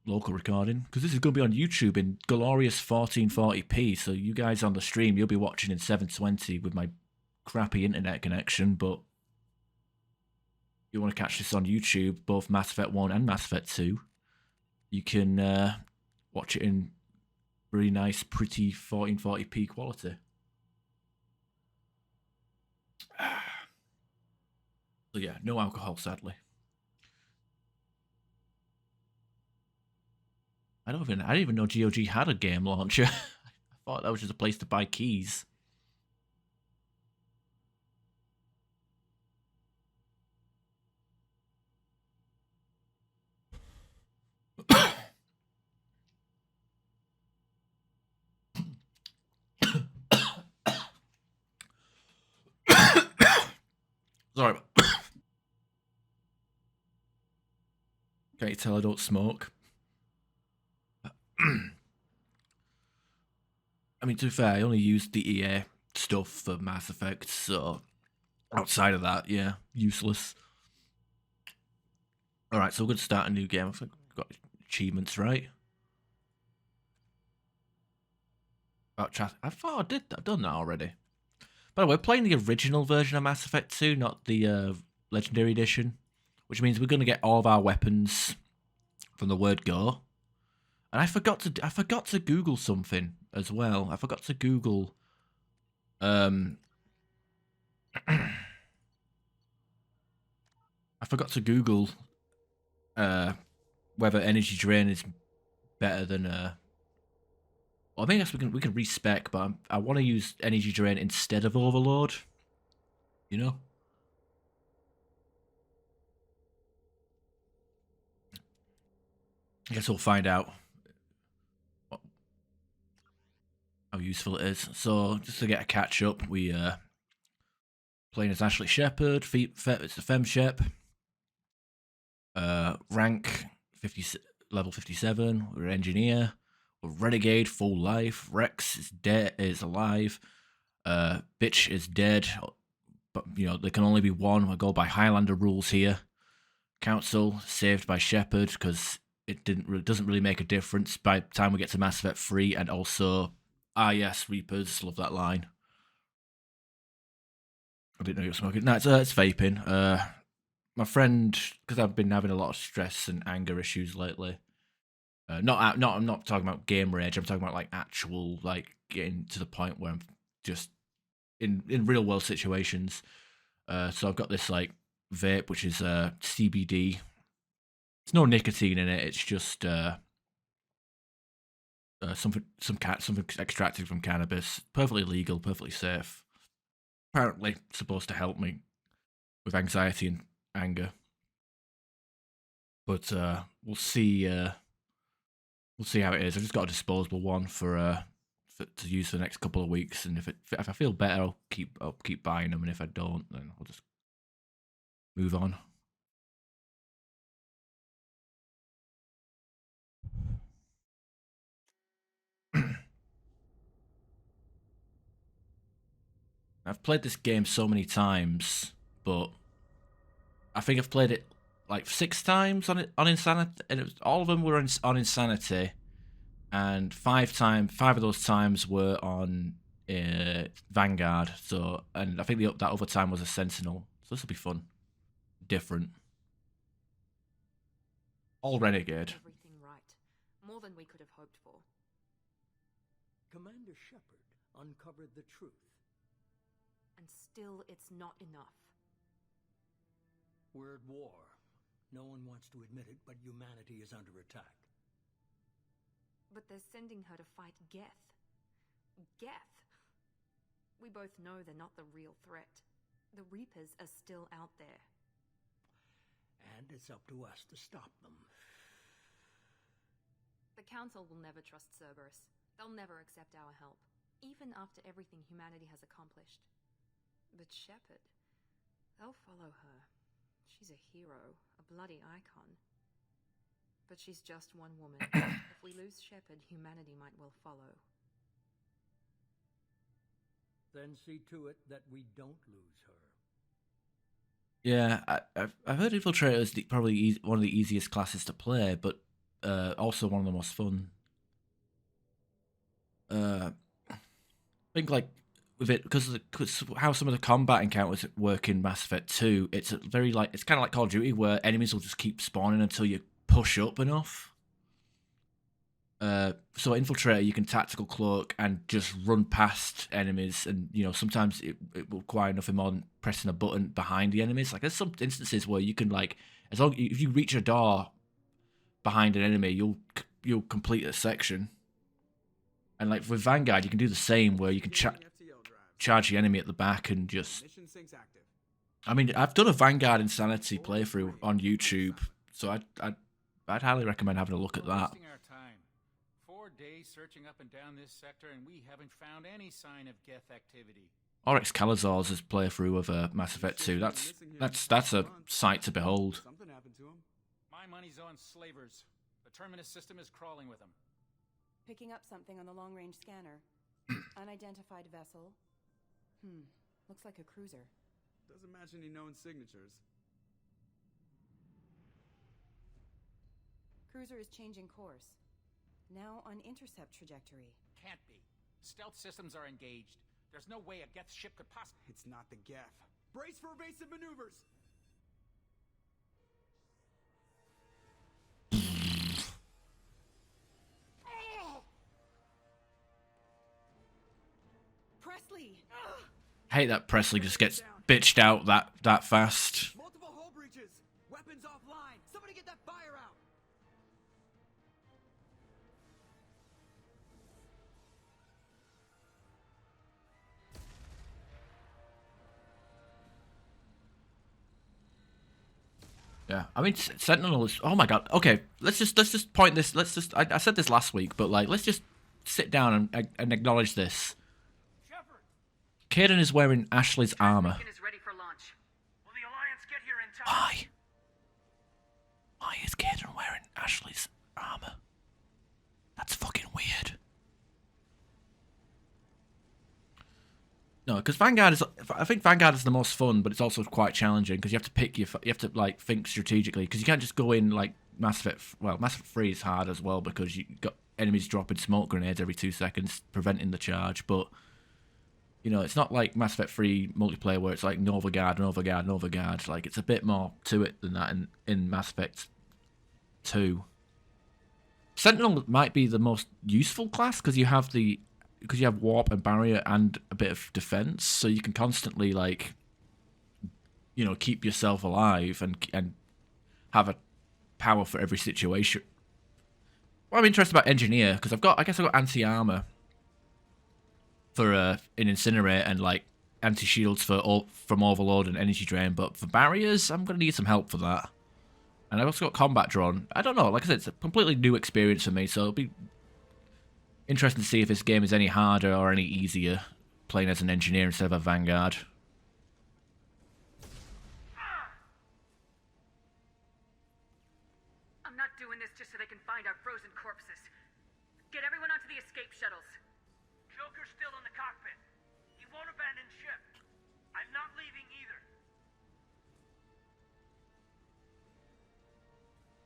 local recording, because this is going to be on YouTube in glorious 1440p. So you guys on the stream, you'll be watching in 720 with my crappy internet connection. But you want to catch this on YouTube, both Mass Effect 1 and Mass Effect 2, you can watch it in really nice, pretty 1440p quality. So yeah, no alcohol, sadly. I didn't even know GOG had a game launcher. I thought that was just a place to buy keys. Sorry. Can't you tell I don't smoke? I mean, to be fair, I only used the EA stuff for Mass Effect, so outside of that, yeah, useless. Alright, so we're going to start a new game. I've got achievements, right? About chat. I thought I've done that already. By the way, we're playing the original version of Mass Effect 2, not the Legendary Edition, which means we're going to get all of our weapons from the word go. And I forgot to Google something as well. I forgot to Google I forgot to Google whether energy drain is better than well, I guess we can respec, but I want to use energy drain instead of overload. You know? I guess we'll find out how useful it is. So just to get a catch up, we playing as Ashley Shepard. It's the Fem Shep. Rank 50, level 57. We're engineer. We're renegade, full life. Rex is dead. Is alive. Bitch is dead. But you know there can only be one. I go by Highlander rules here. Council saved by Shepard because it doesn't really make a difference by the time we get to Mass Effect 3, and also yes, Reapers, love that line. I didn't know you were smoking. No, it's vaping. My friend, because I've been having a lot of stress and anger issues lately. I'm not talking about game rage. I'm talking about like actual like getting to the point where I'm just in real world situations. So I've got this like vape which is CBD. It's no nicotine in it. It's just something extracted from cannabis. Perfectly legal, perfectly safe. Apparently supposed to help me with anxiety and anger. But we'll see. We'll see how it is. I've just got a disposable one for to use for the next couple of weeks, and if I feel better, I'll keep buying them, and if I don't, then I'll just move on. I've played this game so many times, but I think I've played it like 6 times on Insanity, and all of them were on Insanity, and 5 of those times were on Vanguard. So, and I think that other time was a Sentinel. So this will be fun, different. All Renegade. Everything right, more than we could have hoped for. Commander Shepard uncovered the truth. And still, it's not enough. We're at war. No one wants to admit it, but humanity is under attack. But they're sending her to fight Geth. Geth! We both know they're not the real threat. The Reapers are still out there. And it's up to us to stop them. The Council will never trust Cerberus. They'll never accept our help, even after everything humanity has accomplished. But Shepard, they'll follow her. She's a hero, a bloody icon. But she's just one woman. If we lose Shepard, humanity might well follow. Then see to it that we don't lose her. Yeah, I've heard Infiltrator is probably one of the easiest classes to play, but also one of the most fun. I think like with it because how some of the combat encounters work in Mass Effect 2, it's very like it's kind of like Call of Duty where enemies will just keep spawning until you push up enough. So Infiltrator, you can tactical cloak and just run past enemies, and sometimes it will require nothing more than pressing a button behind the enemies. Like there's some instances where you can like if you reach a door behind an enemy, you'll complete a section. And like with Vanguard, you can do the same where you can charge the enemy at the back and just. I mean, I've done a Vanguard Insanity playthrough on YouTube, so I'd highly recommend having a look at that. 4 days searching up and down this sector, and we haven't found any sign of Geth activity. Oryx Calazar's playthrough of Mass Effect 2. That's a sight to behold. Something happened to him. My money's on slavers. The Terminus system is crawling with them. Picking up something on the long-range scanner. Unidentified vessel. Looks like a cruiser. Doesn't match any known signatures. Cruiser is changing course. Now on intercept trajectory. Can't be. Stealth systems are engaged. There's no way a Geth ship could possibly... It's not the Geth. Brace for evasive maneuvers! Presley! I hate that Presley just gets bitched out that fast. Multiple hull breaches! Weapons offline! Somebody get that fire out! Yeah, I mean Sentinel is. Oh my god. Okay, let's just point this. I said this last week, but like let's just sit down and acknowledge this. Shepard! Kaden is wearing Ashley's armor. Is ready for launch. Will the Alliance get here in time? Why is Kaden wearing Ashley's armor? That's fucking weird. No, because Vanguard is. I think Vanguard is the most fun, but it's also quite challenging because you have to pick you have to like think strategically because you can't just go in like Mass Effect. Well, Mass Effect 3 is hard as well because you got enemies dropping smoke grenades every 2 seconds, preventing the charge. But it's not like Mass Effect 3 multiplayer where it's like Nova Guard. Like it's a bit more to it than that in Mass Effect 2. Sentinel might be the most useful class because you have warp and barrier and a bit of defense, so you can constantly like keep yourself alive and have a power for every situation. Well, I'm interested about engineer because I've got anti-armor for an incinerate and like anti-shields from overload and energy drain, but for barriers I'm gonna need some help for that. And I've also got combat drone. I don't know, like I said, it's a completely new experience for me, so it'll be interesting to see if this game is any harder or any easier playing as an engineer instead of a Vanguard. I'm not doing this just so they can find our frozen corpses. Get everyone onto the escape shuttles. Joker's still in the cockpit. He won't abandon ship. I'm not leaving either.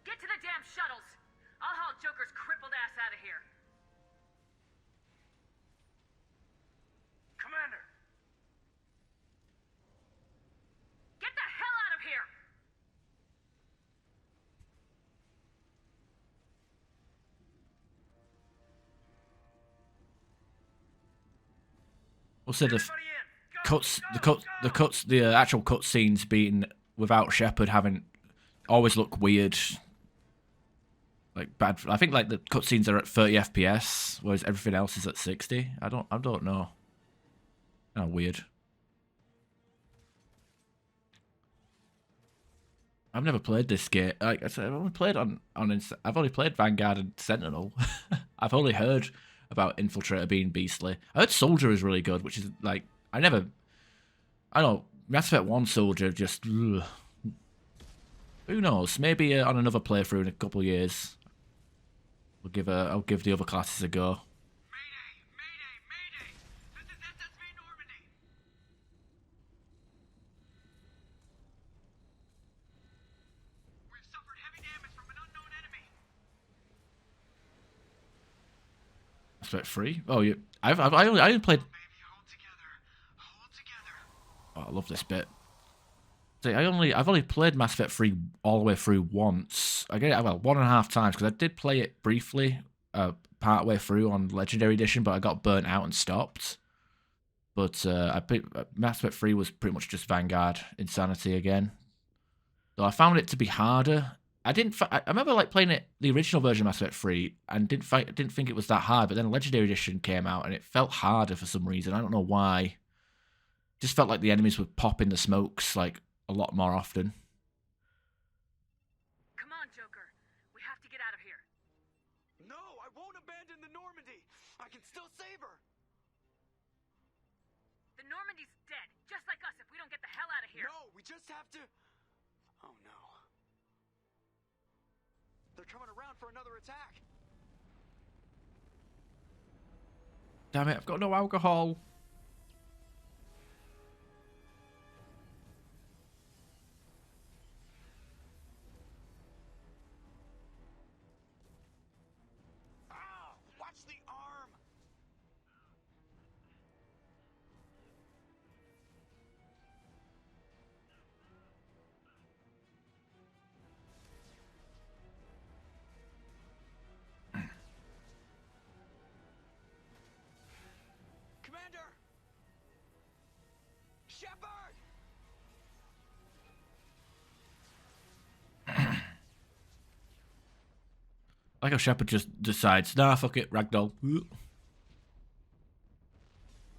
Get to the damn shuttles. I'll haul Joker's crippled ass out of here. Commander! Get the hell out of here! We'll say Everybody in! the actual cutscenes being without Shepard having always look weird, like bad. I think like the cutscenes are at 30 FPS, whereas everything else is at 60. I don't know. Oh, weird. I've never played this game. Like I said, I've only played I've only played Vanguard and Sentinel. I've only heard about Infiltrator being beastly. I heard Soldier is really good, which is like I don't know. Mass Effect 1 Soldier just ugh. Who knows? Maybe on another playthrough in a couple of years, I'll give the other classes a go. Mayday! This is SSV Normandy! We've suffered heavy damage from an unknown enemy. Mass Effect 3. Oh, yeah. I only played. Oh, I love this bit. See, I've only played Mass Effect 3 all the way through once. I get it, well, 1.5 times, because I did play it briefly, part way through on Legendary Edition, but I got burnt out and stopped. But Mass Effect 3 was pretty much just Vanguard Insanity again. Though I found it to be harder. I remember like playing it, the original version of Mass Effect 3, and didn't think it was that hard. But then Legendary Edition came out, and it felt harder for some reason. I don't know why. Just felt like the enemies would pop in the smokes like a lot more often. Come on, Joker. We have to get out of here. No, I won't abandon the Normandy. I can still save her. The Normandy's dead, just like us if we don't get the hell out of here. No, we just have to... Oh no. They're coming around for another attack. Damn it, I've got no alcohol. Ow! Watch the arm! Commander! Shepard! Like how Shepard just decides, nah, fuck it, ragdoll.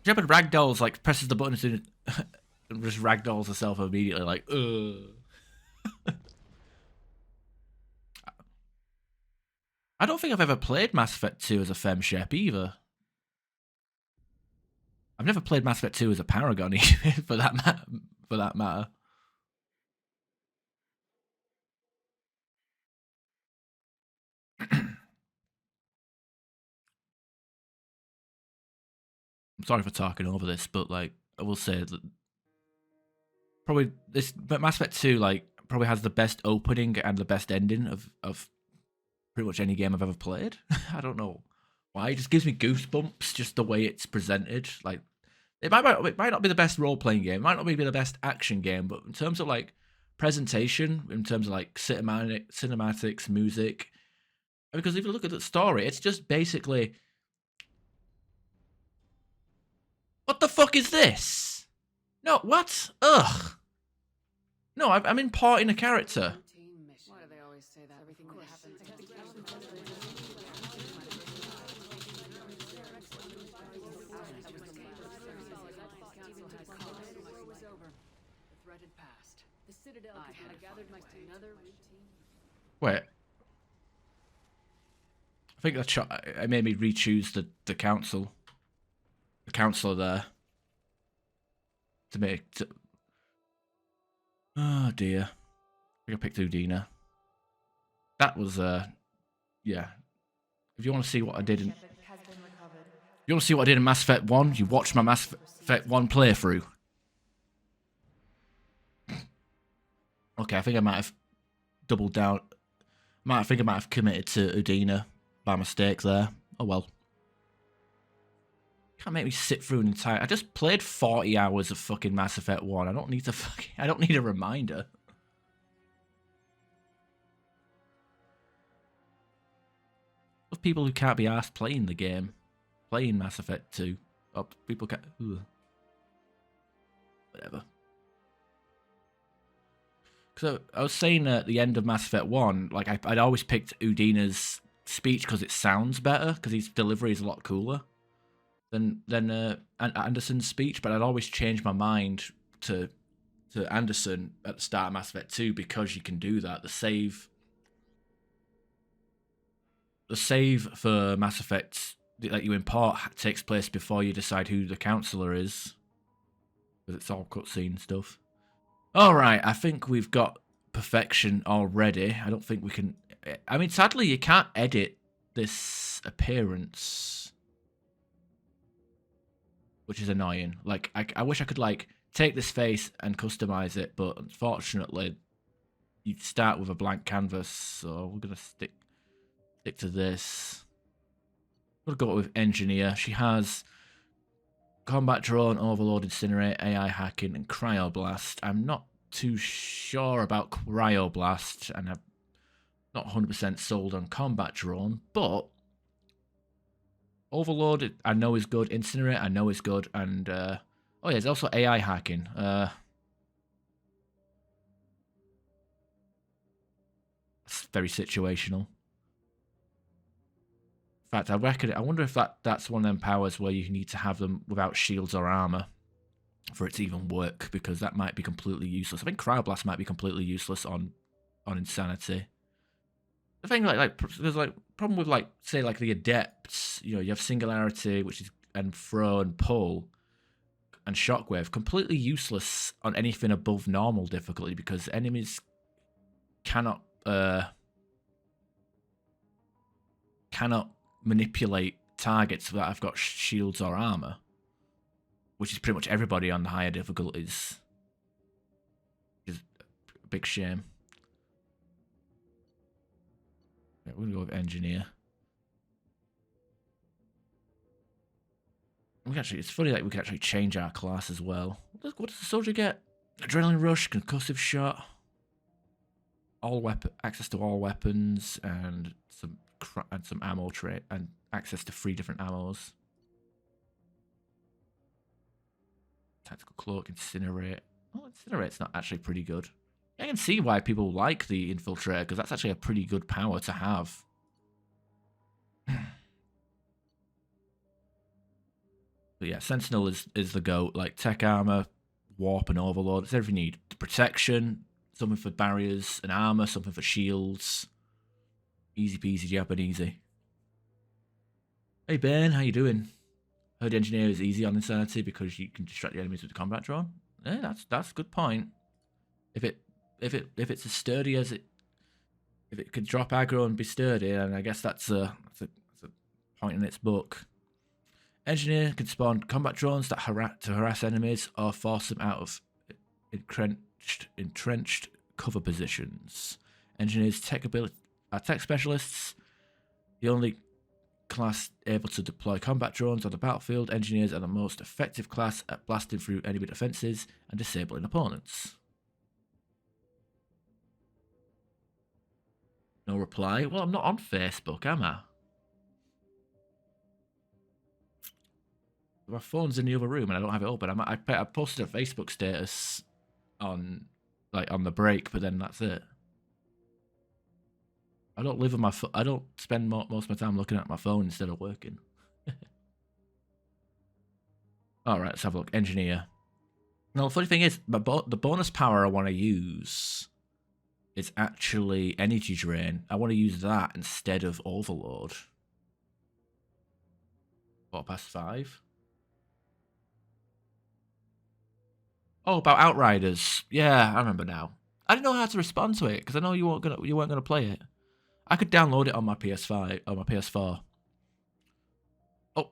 Shepard ragdolls, like, presses the button as soon as and just ragdolls herself immediately, like, ugh. I don't think I've ever played Mass Effect 2 as a FemShep either. I've never played Mass Effect 2 as a Paragon either, for that matter. I'm sorry for talking over this, but like I will say that probably but Mass Effect 2 like probably has the best opening and the best ending of pretty much any game I've ever played. I don't know why, it just gives me goosebumps just the way it's presented. Like it might not be the best role playing game, it might not be the best action game, but in terms of like presentation, in terms of like cinematics, music, because if you look at the story, it's just basically, what the fuck is this? No, what? Ugh. No, I'm importing a character. Why do they always say that? Everything that happens Wait. I think it made me re-choose the council. The counselor there. Oh dear. I think I picked Udina. That was yeah. If you want to see what I did in Mass Effect 1, you watch my Mass Effect 1 playthrough. Okay, I think I might have doubled down. I think I might have committed to Udina by mistake there. Oh well. Can't make me sit through an entire... I just played 40 hours of fucking Mass Effect 1. I don't need a reminder. Of people who can't be asked playing the game. Playing Mass Effect 2. Oh, people can't... Ugh. Whatever. So I was saying at the end of Mass Effect 1, like I'd always picked Udina's speech because it sounds better, because his delivery is a lot cooler than Anderson's speech, but I'd always change my mind to Anderson at the start of Mass Effect 2 because you can do that. The save for Mass Effect that you import takes place before you decide who the counselor is, because it's all cutscene stuff. All right, I think we've got perfection already. I don't think we can... I mean, sadly, you can't edit this appearance, which is annoying. Like, I wish I could, like, take this face and customize it, but unfortunately, you start with a blank canvas, so we're going to stick to this. We'll go with engineer. She has combat drone, overload, incinerate, AI hacking, and cryoblast. I'm not too sure about cryoblast, and I'm not 100% sold on combat drone, but overload I know is good. Incinerate I know is good, and oh yeah, there's also AI hacking. It's very situational. In fact, I wonder if that's one of them powers where you need to have them without shields or armor for it to even work, because that might be completely useless. I think cryoblast might be completely useless on insanity. The thing there's like problem with like say like the adepts, you know, you have singularity, which is and throw and pull and shockwave, completely useless on anything above normal difficulty because enemies cannot manipulate targets that have got shields or armor, which is pretty much everybody on the higher difficulties. Which is a big shame. Yeah, we're gonna go with engineer. It's funny that we can actually change our class as well. What does the soldier get? Adrenaline rush, concussive shot, access to all weapons, and some ammo trait, and access to 3 different ammos. Tactical cloak, incinerate. Oh, incinerate's not actually pretty good. I can see why people like the infiltrator, because that's actually a pretty good power to have. But yeah, Sentinel is the GOAT. Like tech armor, warp, and overload. It's everything you need. Protection, something for barriers, and armor, something for shields. Easy peasy, Japanesey. Hey Ben, how you doing? Heard engineer is easy on insanity because you can distract the enemies with the combat drone. Yeah, that's a good point. If it's as sturdy as it, if it could drop aggro and be sturdy, and I guess that's a point in its book. Engineer can spawn combat drones that harass enemies or force them out of entrenched cover positions. Engineers are tech specialists. The only class able to deploy combat drones on the battlefield. Engineers are the most effective class at blasting through enemy defenses and disabling opponents. No reply. Well, I'm not on Facebook, am I? My phone's in the other room and I don't have it open. I posted a Facebook status on the break, but then that's it. I don't live on my I don't spend most of my time looking at my phone instead of working. All right, let's have a look. Engineer. Now, the funny thing is, the bonus power I want to use is actually energy drain. I want to use that instead of overload. 5:15. Oh, about Outriders. Yeah, I remember now. I didn't know how to respond to it because I know you weren't gonna play it. I could download it on my PS5 or my PS4. Oh,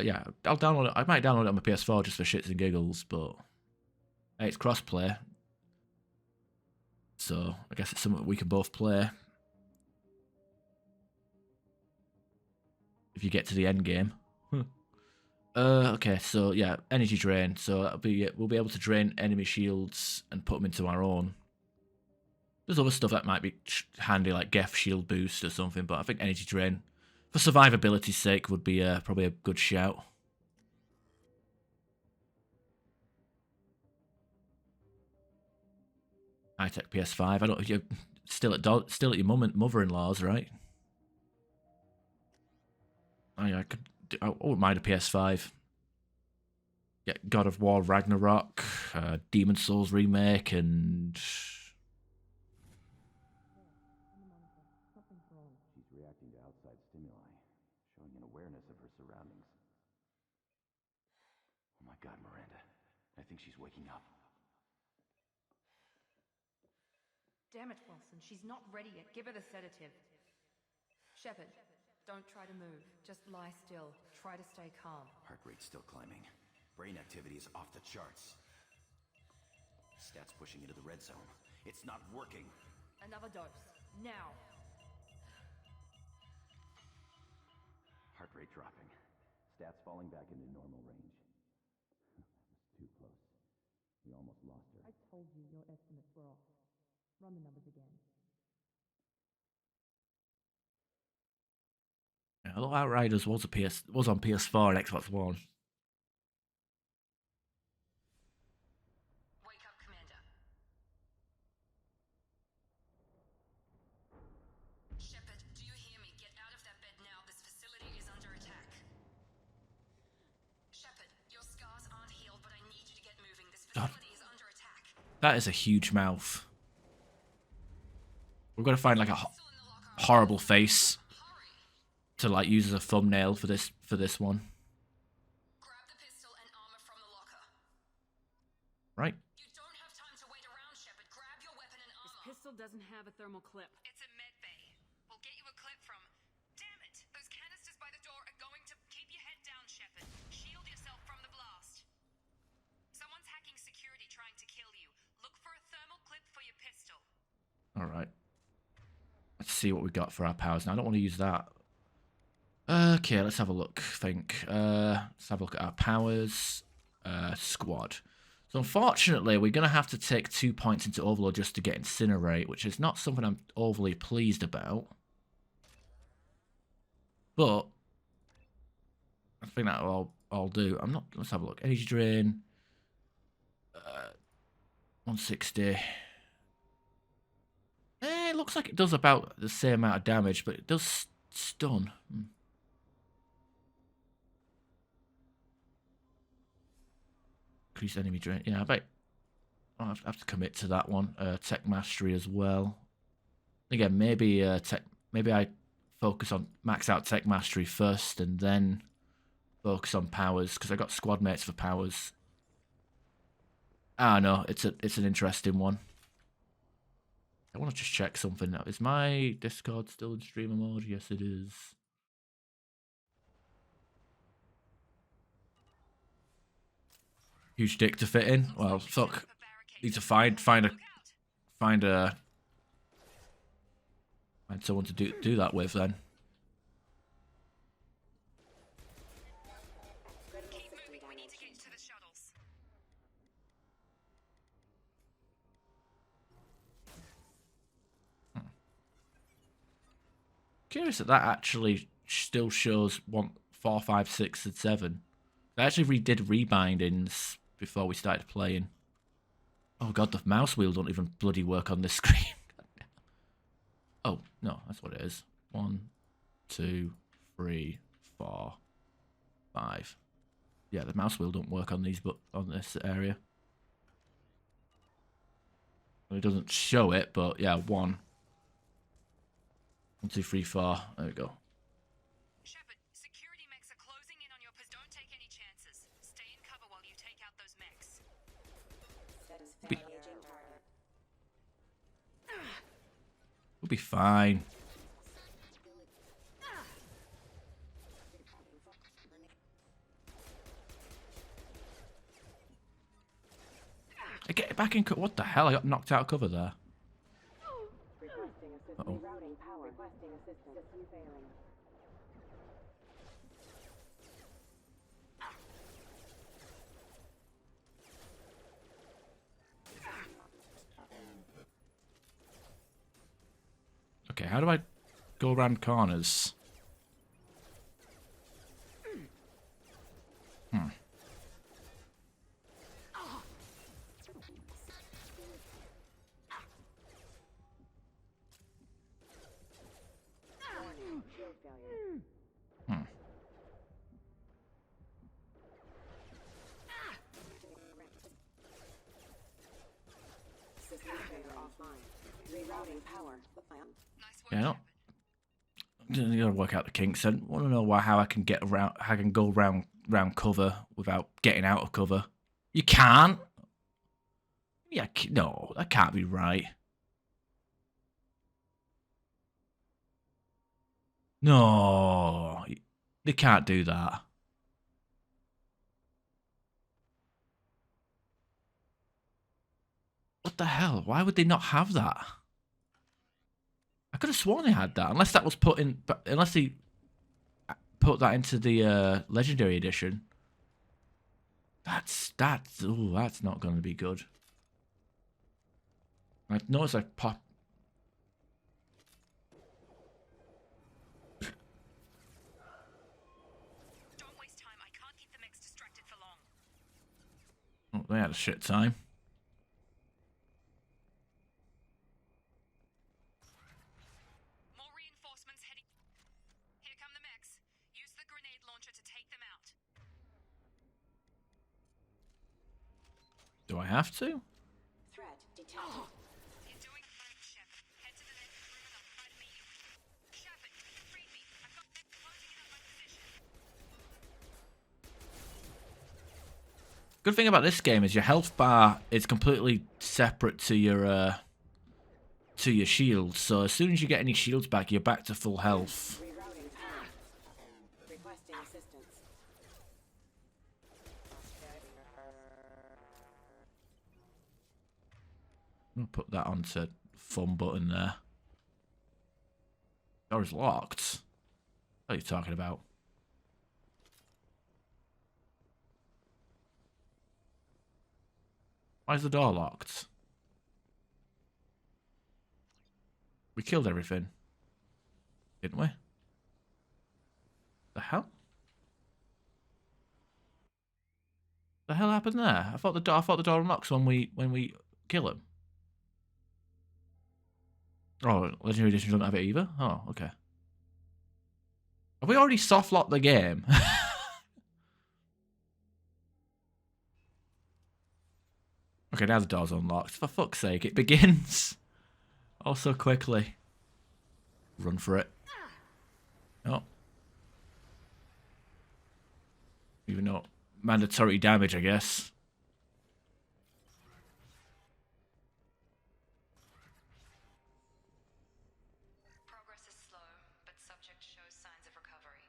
yeah, I'll download it. I might download it on my PS4 just for shits and giggles, but hey, it's crossplay, so I guess it's something we can both play. If you get to the end game. Okay, so yeah, energy drain. So that'll be it. We'll be able to drain enemy shields and put them into our own. There's other stuff that might be handy, like Geth shield boost or something, but I think energy drain, for survivability's sake, would be probably a good shout. High-tech PS5. I don't. You're still at your mother-in-law's, right? Oh yeah, I wouldn't mind a PS5. Yeah, God of War Ragnarok, Demon Souls remake, and she's reacting to outside stimuli, showing an awareness of her surroundings. Oh my God, Miranda. I think she's waking up. Damn it, Wilson. She's not ready yet. Give her the sedative. Shepard, don't try to move. Just lie still. Try to stay calm. Heart rate's still climbing. Brain activity is off the charts. Stats pushing into the red zone. It's not working. Another dose. Now. Heart rate dropping. Stats falling back into normal range. That was too close. We almost lost her. I told you your estimates were off. Run the numbers again. Yeah, although Outriders was on PS4 and Xbox One. Wake up, Commander. Shepard, do you hear me? Get out of that bed now. This facility is under attack. Shepard, your scars aren't healed, but I need you to get moving. This facility is under attack. That is a huge mouth. We're gonna find like a horrible face to like use as a thumbnail for this one. Grab the pistol and armor from the locker. Right. You don't have time to wait around, Shepard. Grab your weapon and armor. This pistol doesn't have a thermal clip. It's a med bay. We'll get you a clip from... Damn it! Those canisters by the door are going to... Keep your head down, Shepard. Shield yourself from the blast. Someone's hacking security trying to kill you. Look for a thermal clip for your pistol. Alright. Let's see what we got for our powers. Now, I don't want to use that. Okay, let's have a look, let's have a look at our powers. Squad. So unfortunately, we're going to have to take 2 points into Overload just to get Incinerate, which is not something I'm overly pleased about. But I think that'll I'll do. I'm not... Let's have a look. Energy Drain. 160. It looks like it does about the same amount of damage, but it does stun. Increase enemy drain. Yeah, I bet I'll have to commit to that one. Tech Mastery as well. Again, maybe maybe I focus on max out Tech Mastery first and then focus on powers, because I got squad mates for powers. Ah, no, it's an interesting one. I want to just check something now. Is my Discord still in streamer mode? Yes, it is. Huge dick to fit in. Well, fuck. Need to find someone to do that with then. Keep moving. We need to get to the shuttles. Curious that actually still shows 1, 4, 5, 6, and 7. I actually did rebindings before we started playing. Oh god, the mouse wheel don't even bloody work on this screen. Oh, no, that's what it is. 1, 2, 3, 4, 5. Yeah, the mouse wheel don't work on these, but on this area. Well, it doesn't show it, but yeah, 1. 1, 2, 3, 4. There we go. Shepard, security mechs are closing in on your position. Don't take any chances. Stay in cover while you take out those mechs. We'll be fine. I get back in. What the hell? I got knocked out of cover there. Uh-oh. Okay, how do I go around corners? Yeah. You gotta work out the kinks. I want to know how I can get around. How I can go round cover without getting out of cover. You can't. Yeah, no, that can't be right. No, they can't do that. What the hell? Why would they not have that? I could have sworn they had that, unless that was put in. Unless they put that into the Legendary Edition. That's not going to be good. I noticed I pop. Don't waste time. I can't keep the mix distracted for long. Oh, they had a shit time. More reinforcements heading. Here come the mechs. Use the grenade launcher to take them out. Do I have to? Threat detected. You're doing fine, Shepard. Head to the next room and I'll try to meet you. Shepard, read me. I've got mechs closing in on my position. Good thing about this game is your health bar is completely separate to your shields. So as soon as you get any shields back, you're back to full health. Rerouting power. Requesting assistance. I'll put that onto fun button there. Door is locked. What are you talking about? Why is the door locked? We killed everything, didn't we? The hell? The hell happened there? I thought the door unlocks when we kill him. Oh, Legendary Edition doesn't have it either? Oh, okay. Have we already soft locked the game? Okay, now the door's unlocked. For fuck's sake, it begins. Oh, so quickly. Run for it. Oh. Even though mandatory damage, I guess. Progress is slow, but subject shows signs of recovery.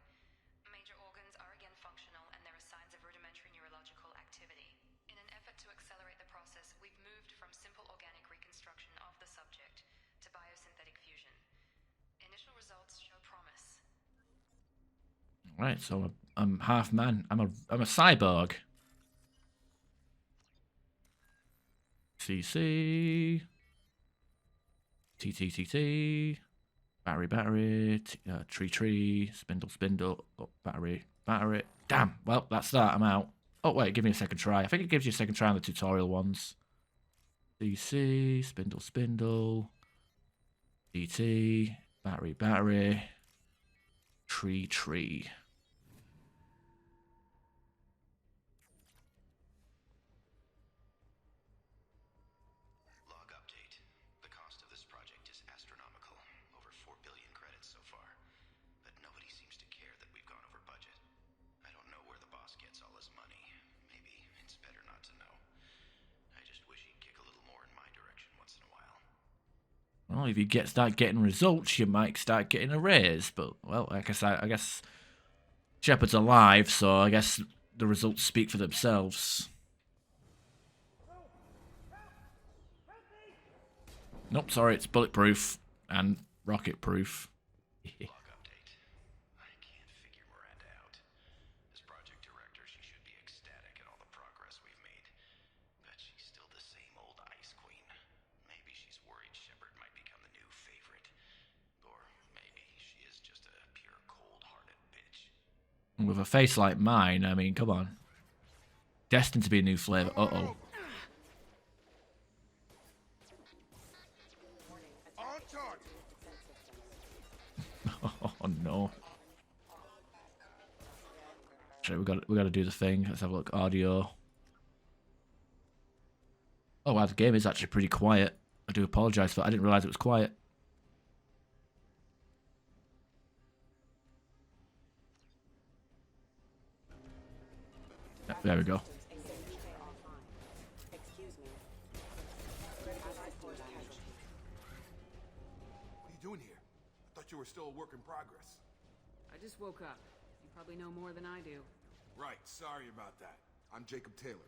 Major organs are again functional, and there are signs of rudimentary neurological activity. In an effort to accelerate the process, we've moved from simple organic reconstruction of the subject to biosynthetic fusion. Initial results show promise. Right, so I'm half man. I'm a cyborg. CC. TTTT. Battery. Tree. Spindle. Oh, battery. Damn. Well, that's that. I'm out. Oh, wait. Give me a second try. I think it gives you a second try on the tutorial ones. CC. Spindle. DT. Battery. Tree. Log update. The cost of this project is astronomical. Over 4 billion credits so far. But nobody seems to care that we've gone over budget. I don't know where the boss gets all his money. Maybe it's better not to know. I just wish he'd kick a little more in my direction once in a while. Well, if you start getting results, you might start getting a raise. But, well, I guess Shepard's alive, so I guess the results speak for themselves. Nope, sorry, it's bulletproof and rocket-proof. Log update. I can't figure Miranda out. As project director, she should be ecstatic at all the progress we've made. But she's still the same old Ice Queen. Maybe she's worried Shepard might become the new favorite. Or maybe she is just a pure cold-hearted bitch. With a face like mine, I mean, come on. Destined to be a new flavor. Uh-oh. Oh no. Sorry, we got to do the thing. Let's have a look. Audio. Oh wow, the game is actually pretty quiet. I do apologize for that. I didn't realize it was quiet. Yeah, there we go. What are you doing here? I thought you were still a work in progress. I just woke up. You probably know more than I do. Right, sorry about that. I'm Jacob Taylor.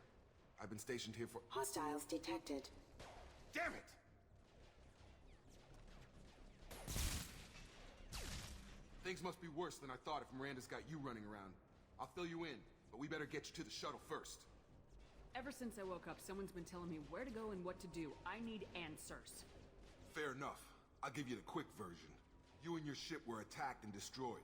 I've been stationed here for... Hostiles detected. Damn it! Things must be worse than I thought if Miranda's got you running around. I'll fill you in, but we better get you to the shuttle first. Ever since I woke up, someone's been telling me where to go and what to do. I need answers. Fair enough. I'll give you the quick version. You and your ship were attacked and destroyed.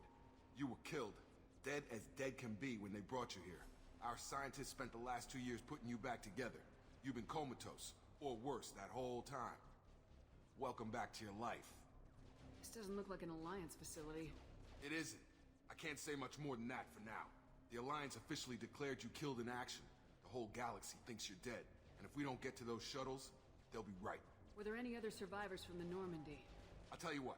You were killed. Dead as dead can be when they brought you here. Our scientists spent the last 2 years putting you back together. You've been comatose, or worse, that whole time. Welcome back to your life. This doesn't look like an Alliance facility. It isn't. I can't say much more than that for now. The Alliance officially declared you killed in action. The whole galaxy thinks you're dead. And if we don't get to those shuttles, they'll be right. Were there any other survivors from the Normandy? I'll tell you what.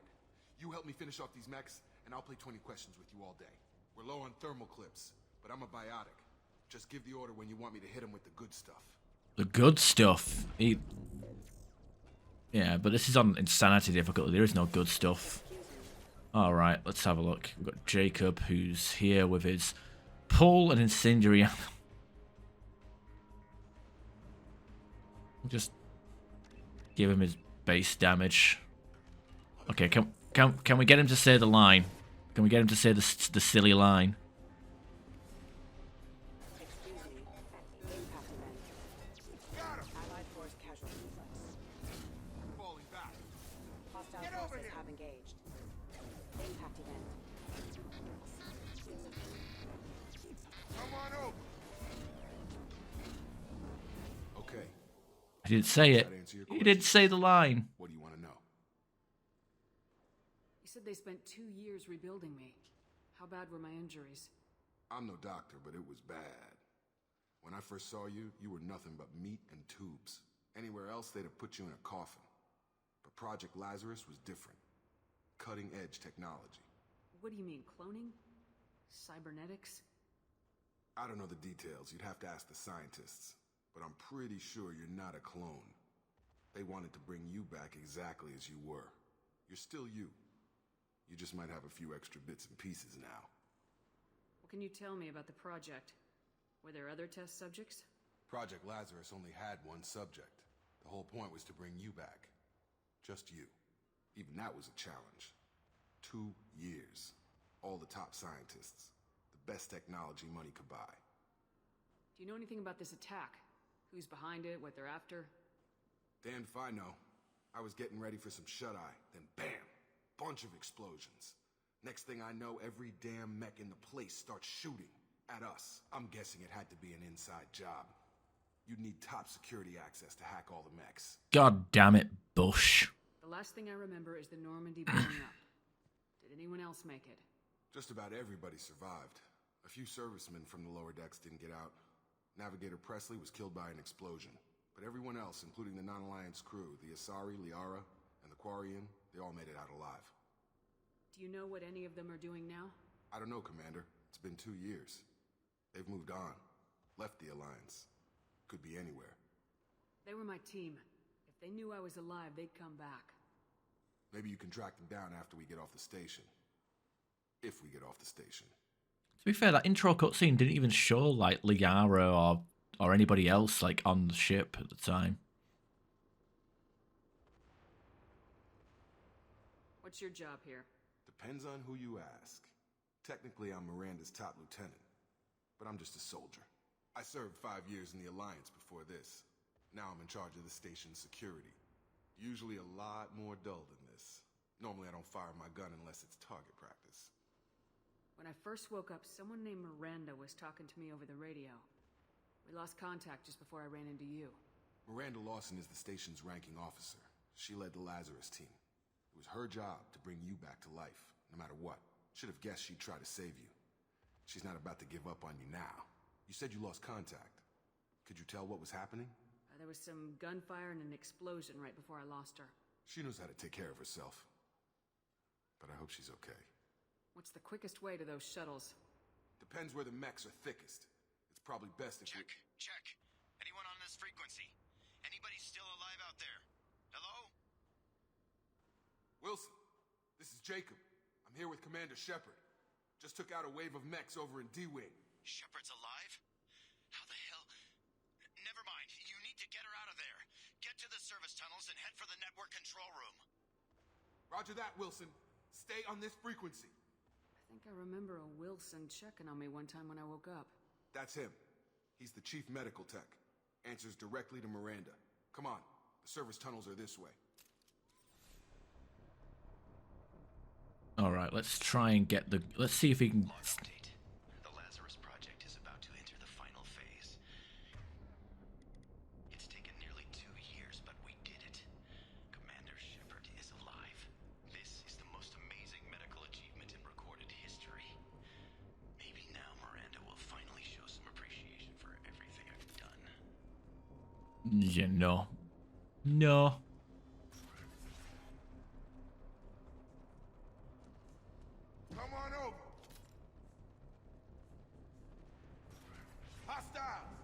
You help me finish off these mechs, and I'll play 20 questions with you all day. We're low on thermal clips, but I'm a biotic. Just give the order when you want me to hit them with the good stuff. The good stuff. Yeah, but this is on insanity difficulty. There is no good stuff. Alright, let's have a look. We've got Jacob, who's here with his pull and incendiary. Just give him his base damage. Okay, can we get him to say the line? Can we get him to say the silly line? Allied force casualty. Falling back. Hostile forces have engaged. Impact event. Come on over. Okay. He didn't say it. He didn't say the line. What do you want to know? You said they spent 2 years rebuilding me. How bad were my injuries? I'm no doctor, but it was bad. When I first saw you, you were nothing but meat and tubes. Anywhere else, they'd have put you in a coffin. But Project Lazarus was different. Cutting-edge technology. What do you mean, cloning? Cybernetics? I don't know the details. You'd have to ask the scientists. But I'm pretty sure you're not a clone. They wanted to bring you back exactly as you were. You're still you. You just might have a few extra bits and pieces now. What can you tell me about the project? Were there other test subjects? Project Lazarus only had one subject. The whole point was to bring you back. Just you. Even that was a challenge. 2 years. All the top scientists. The best technology money could buy. Do you know anything about this attack? Who's behind it, what they're after? Damned if I know. I was getting ready for some shut-eye, then bam! Bunch of explosions. Next thing I know, every damn mech in the place starts shooting. At us. I'm guessing it had to be an inside job. You'd need top security access to hack all the mechs. God damn it, Bush. The last thing I remember is the Normandy blowing up. Did anyone else make it? Just about everybody survived. A few servicemen from the lower decks didn't get out. Navigator Presley was killed by an explosion. But everyone else, including the non-Alliance crew, the Asari, Liara, and the Quarian, they all made it out alive. Do you know what any of them are doing now? I don't know, Commander. It's been 2 years. They've moved on. Left the Alliance. Could be anywhere. They were my team. If they knew I was alive, they'd come back. Maybe you can track them down after we get off the station. If we get off the station. To be fair, that intro cutscene didn't even show like Liara or anybody else like on the ship at the time. What's your job here? Depends on who you ask. Technically, I'm Miranda's top lieutenant. But I'm just a soldier. I served 5 years in the Alliance before this. Now I'm in charge of the station's security. Usually a lot more dull than this. Normally I don't fire my gun unless it's target practice. When I first woke up, someone named Miranda was talking to me over the radio. We lost contact just before I ran into you. Miranda Lawson is the station's ranking officer. She led the Lazarus team. It was her job to bring you back to life, no matter what. Should have guessed she'd try to save you. She's not about to give up on you now. You said you lost contact. Could you tell what was happening? There was some gunfire and an explosion right before I lost her. She knows how to take care of herself. But I hope she's okay. What's the quickest way to those shuttles? Depends where the mechs are thickest. It's probably best if Check. Anyone on this frequency? Anybody still alive out there? Hello? Wilson, this is Jacob. I'm here with Commander Shepard. Just took out a wave of mechs over in D-Wing. Shepard's alive? How the hell? Never mind. You need to get her out of there. Get to the service tunnels and head for the network control room. Roger that, Wilson. Stay on this frequency. think I remember a Wilson checking on me one time when I woke up. That's him. He's the chief medical tech. Answers directly to Miranda. Come on, the service tunnels are this way. All right, let's try and get the. Let's see if we can. Log update. The Lazarus Project is about to enter the final phase. It's taken nearly 2 years, but we did it. Commander Shepard is alive. This is the most amazing medical achievement in recorded history. Maybe now Miranda will finally show some appreciation for everything I've done. Yeah, no. No. Come on over. Hostiles!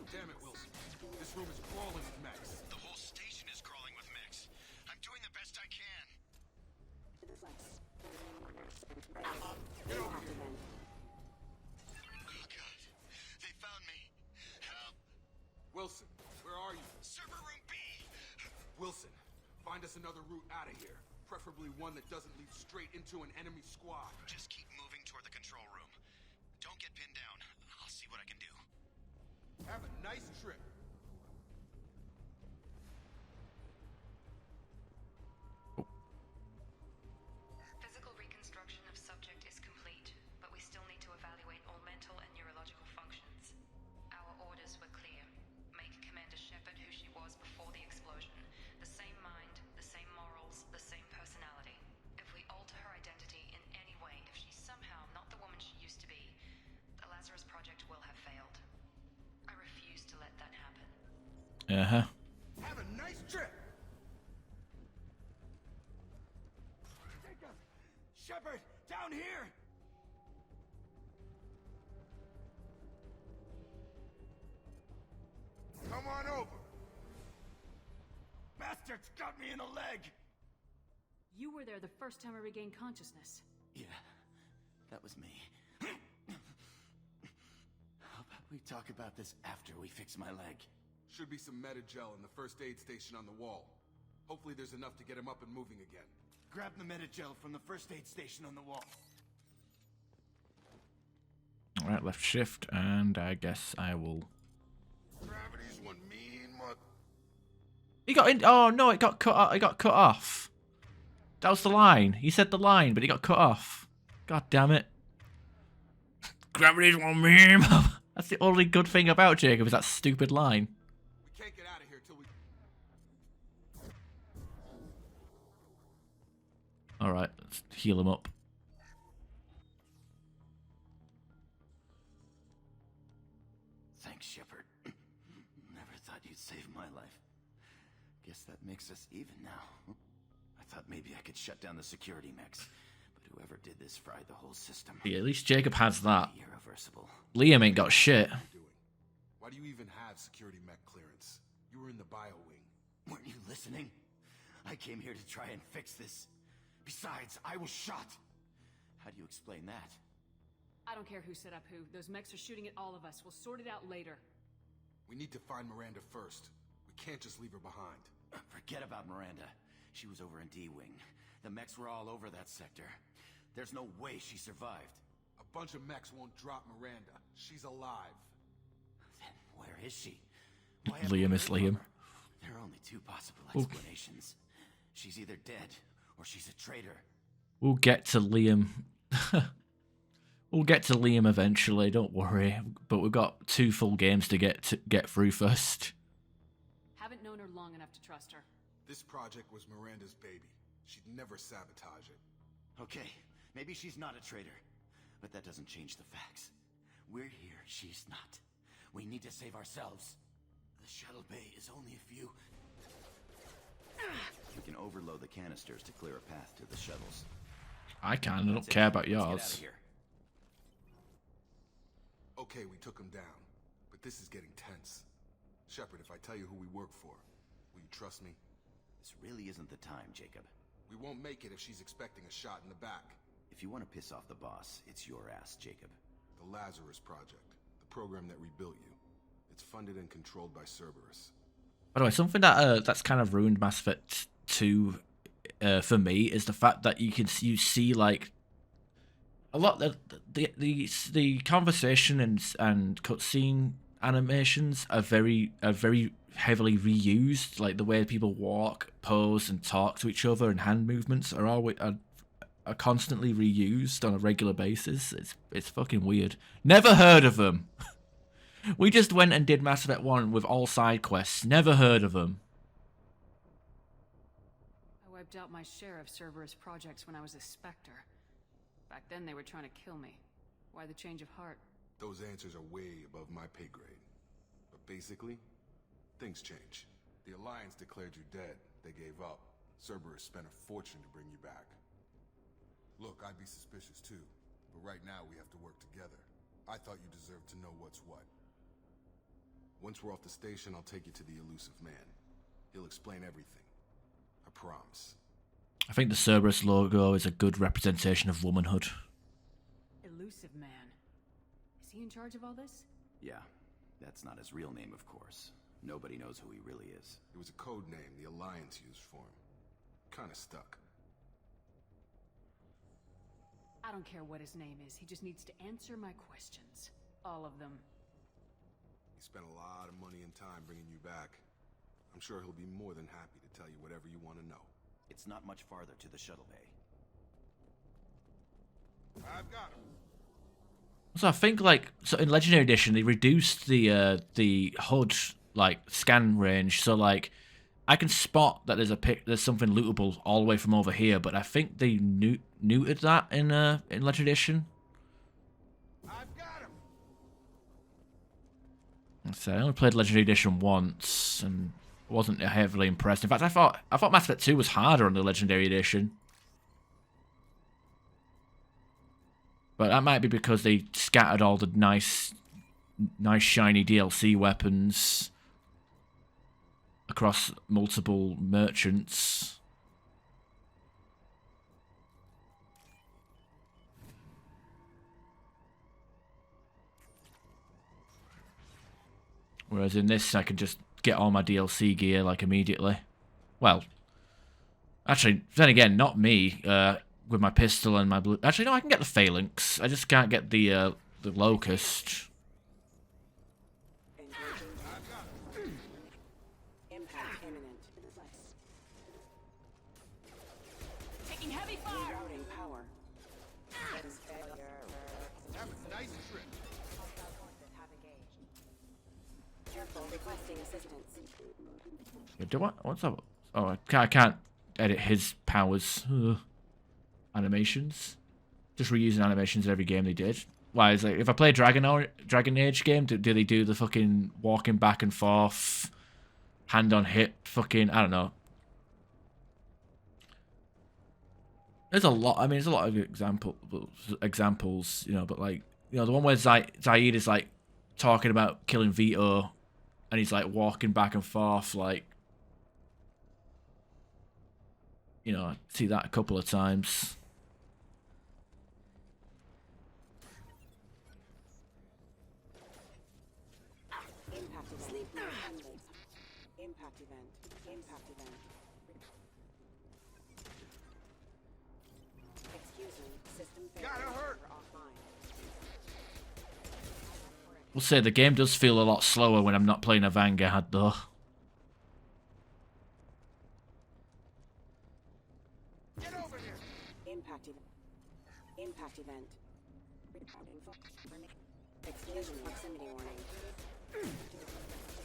Damn it, Wilson. This room is crawling with mechs. The whole station is crawling with mechs. I'm doing the best I can. Get over here. Oh God, they found me. Help! Wilson, where are you? Server room B. Wilson, find us another route out of here. Preferably one that doesn't lead straight into an enemy squad. Just keep moving toward the control room. Don't get pinned down. I'll see what I can do. Have a nice trip. Physical reconstruction of subject is complete, but we still need to evaluate all mental and neurological functions. Our orders were clear. Make Commander Shepard who she was before the explosion. The same mind, the same morals, the same personality. If we alter her identity in any way, if she's somehow not the woman she used to be, the Lazarus Project will have failed. I refuse to let that happen. Uh-huh. Have a nice trip. Jacob! Shepard! Down here! Come on over. Bastards got me in the leg. You were there the first time I regained consciousness. Yeah, that was me. How about we talk about this after we fix my leg? Should be some Metagel in the first aid station on the wall. Hopefully there's enough to get him up and moving again. Grab the Metagel from the first aid station on the wall. All right, left shift, and I guess I will. Gravity's one mean mother. He got in. Oh no, it got cut. It got cut off. That was the line. He said the line, but it got cut off. God damn it! Gravity's one meme. That's the only good thing about Jacob is that stupid line. We can't get out of here till we. All right, let's heal him up. Thanks, Shepard. Never thought you'd save my life. Guess that makes us even now. I thought maybe I could shut down the security mechs, but whoever did this fried the whole system. Yeah, at least Jacob has that. Irreversible. Liam ain't got shit. Why do you even have security mech clearance? You were in the bio wing. Weren't you listening? I came here to try and fix this. Besides, I was shot. How do you explain that? I don't care who set up who. Those mechs are shooting at all of us. We'll sort it out later. We need to find Miranda first. We can't just leave her behind. Forget about Miranda. She was over in D-Wing. The mechs were all over that sector. There's no way she survived. A bunch of mechs won't drop Miranda. She's alive. Then where is she? Liam is Liam. There are only two possible explanations. She's either dead or she's a traitor. We'll get to Liam. We'll get to Liam eventually, don't worry. But we've got 2 full games to get through first. Haven't known her long enough to trust her. This project was Miranda's baby. She'd never sabotage it. Okay, maybe she's not a traitor. But that doesn't change the facts. We're here, she's not. We need to save ourselves. The shuttle bay is only a few... We can overload the canisters to clear a path to the shuttles. I don't care about yours. Okay, we took him down. But this is getting tense. Shepard, if I tell you who we work for, will you trust me? This really isn't the time, Jacob. We won't make it if she's expecting a shot in the back. If you want to piss off the boss, it's your ass, Jacob. The Lazarus Project. The program that rebuilt you. It's funded and controlled by Cerberus. By the way, something that that's kind of ruined Mass Effect 2 for me is the fact that you see like a lot of the conversation and cutscene animations are very heavily reused. Like the way people walk, pose, and talk to each other, and hand movements are always are constantly reused on a regular basis. It's fucking weird. Never heard of them. We just went and did Mass Effect 1 with all side quests. Never heard of them. I wiped out my share of Cerberus projects when I was a Spectre. Back then they were trying to kill me. Why the change of heart? Those answers are way above my pay grade. But basically, things change. The Alliance declared you dead. They gave up. Cerberus spent a fortune to bring you back. Look, I'd be suspicious too. But right now we have to work together. I thought you deserved to know what's what. Once we're off the station, I'll take you to the elusive man. He'll explain everything. I promise. I think the Cerberus logo is a good representation of womanhood. Elusive Man. Is he in charge of all this? Yeah, that's not his real name, of course. Nobody knows who he really is. It was a code name the Alliance used for him. Kinda stuck. I don't care what his name is. He just needs to answer my questions. All of them. He spent a lot of money and time bringing you back. I'm sure he'll be more than happy to tell you whatever you want to know. It's not much farther to the shuttle bay. I've got him. So I think like in Legendary Edition they reduced the HUD like scan range, so like I can spot that there's something lootable all the way from over here, but I think they neutered that in Legendary Edition. I've got him. So I only played Legendary Edition once and wasn't heavily impressed. In fact, I thought Mass Effect 2 was harder on the Legendary Edition. But that might be because they scattered all the nice shiny DLC weapons across multiple merchants. Whereas in this, I can just get all my DLC gear, like, immediately. Well, actually, then again, not me, with my pistol and my blue... Actually, no, I can get the Phalanx. I just can't get the Locust. Impact imminent. Taking heavy fire! Routing power. Have a nice trip. Careful, requesting assistance. Do what? What's up? Oh, I can't edit his powers. Ugh. Animations. Just reusing animations in every game they did. Why is like if I play Dragon Age game, do they do the fucking walking back and forth, hand on hip, fucking I don't know. There's a lot. I mean, there's a lot of examples, you know. But like, you know, the one where Zaid is like talking about killing Vito, and he's like walking back and forth, like, you know, I see that a couple of times. Impact event. Impact event. Excuse me. System failure. Gotta hurt. Offline. We'll say the game does feel a lot slower when I'm not playing a Vanguard, though. Get over here. Impact event. Impact event. Exclusion proximity warning.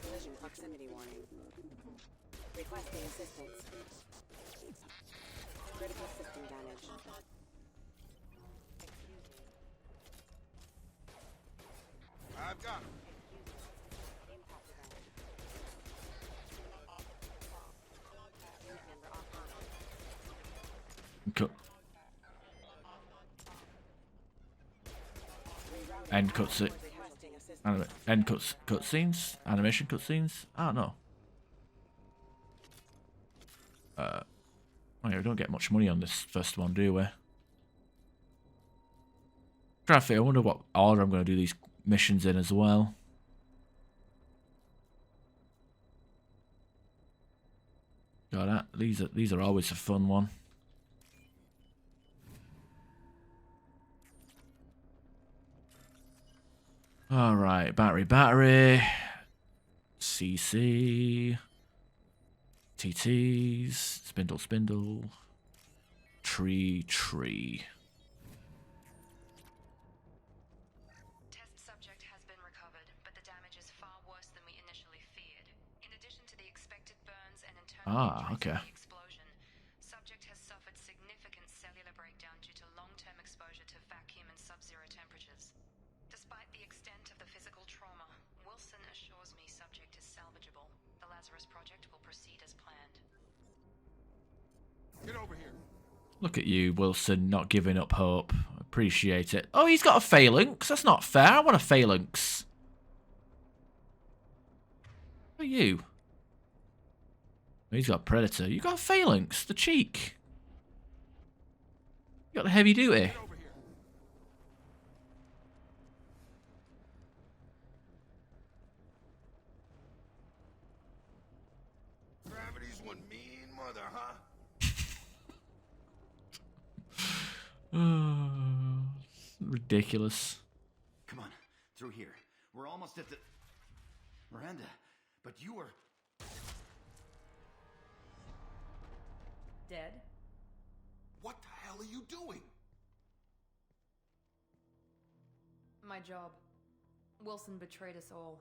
Collision proximity warning. Requesting assistance. Critical system damage. I've got him. Impact event. Unit member offline. Cut. End cutscene. End cutscenes? Animation cutscenes? I don't know. Oh yeah, we don't get much money on this first one, do we? Traffic. I wonder what order I'm going to do these missions in as well. God, these are always a fun one. All right, battery. CC. TTs. Spindle. Tree. Test subject has been recovered, but the damage is far worse than we initially feared. In addition to the expected burns and internal injuries Okay. from the explosion, subject has suffered significant cellular breakdown due to long-term exposure to vacuum and sub-zero temperatures. Despite the extent of the physical trauma, Wilson assures me subject is salvageable. The Lazarus Project will proceed as planned. Get over here. Look at you, Wilson, not giving up hope. Appreciate it. Oh, he's got a phalanx. That's not fair. I want a phalanx. What are you? He's got a predator. You got a phalanx. The cheek. You got the heavy duty. Get over here. Gravity's one mean mother, huh? Ridiculous. Come on, through here. We're almost at the... Miranda, but you were... Dead? What the hell are you doing? My job. Wilson betrayed us all.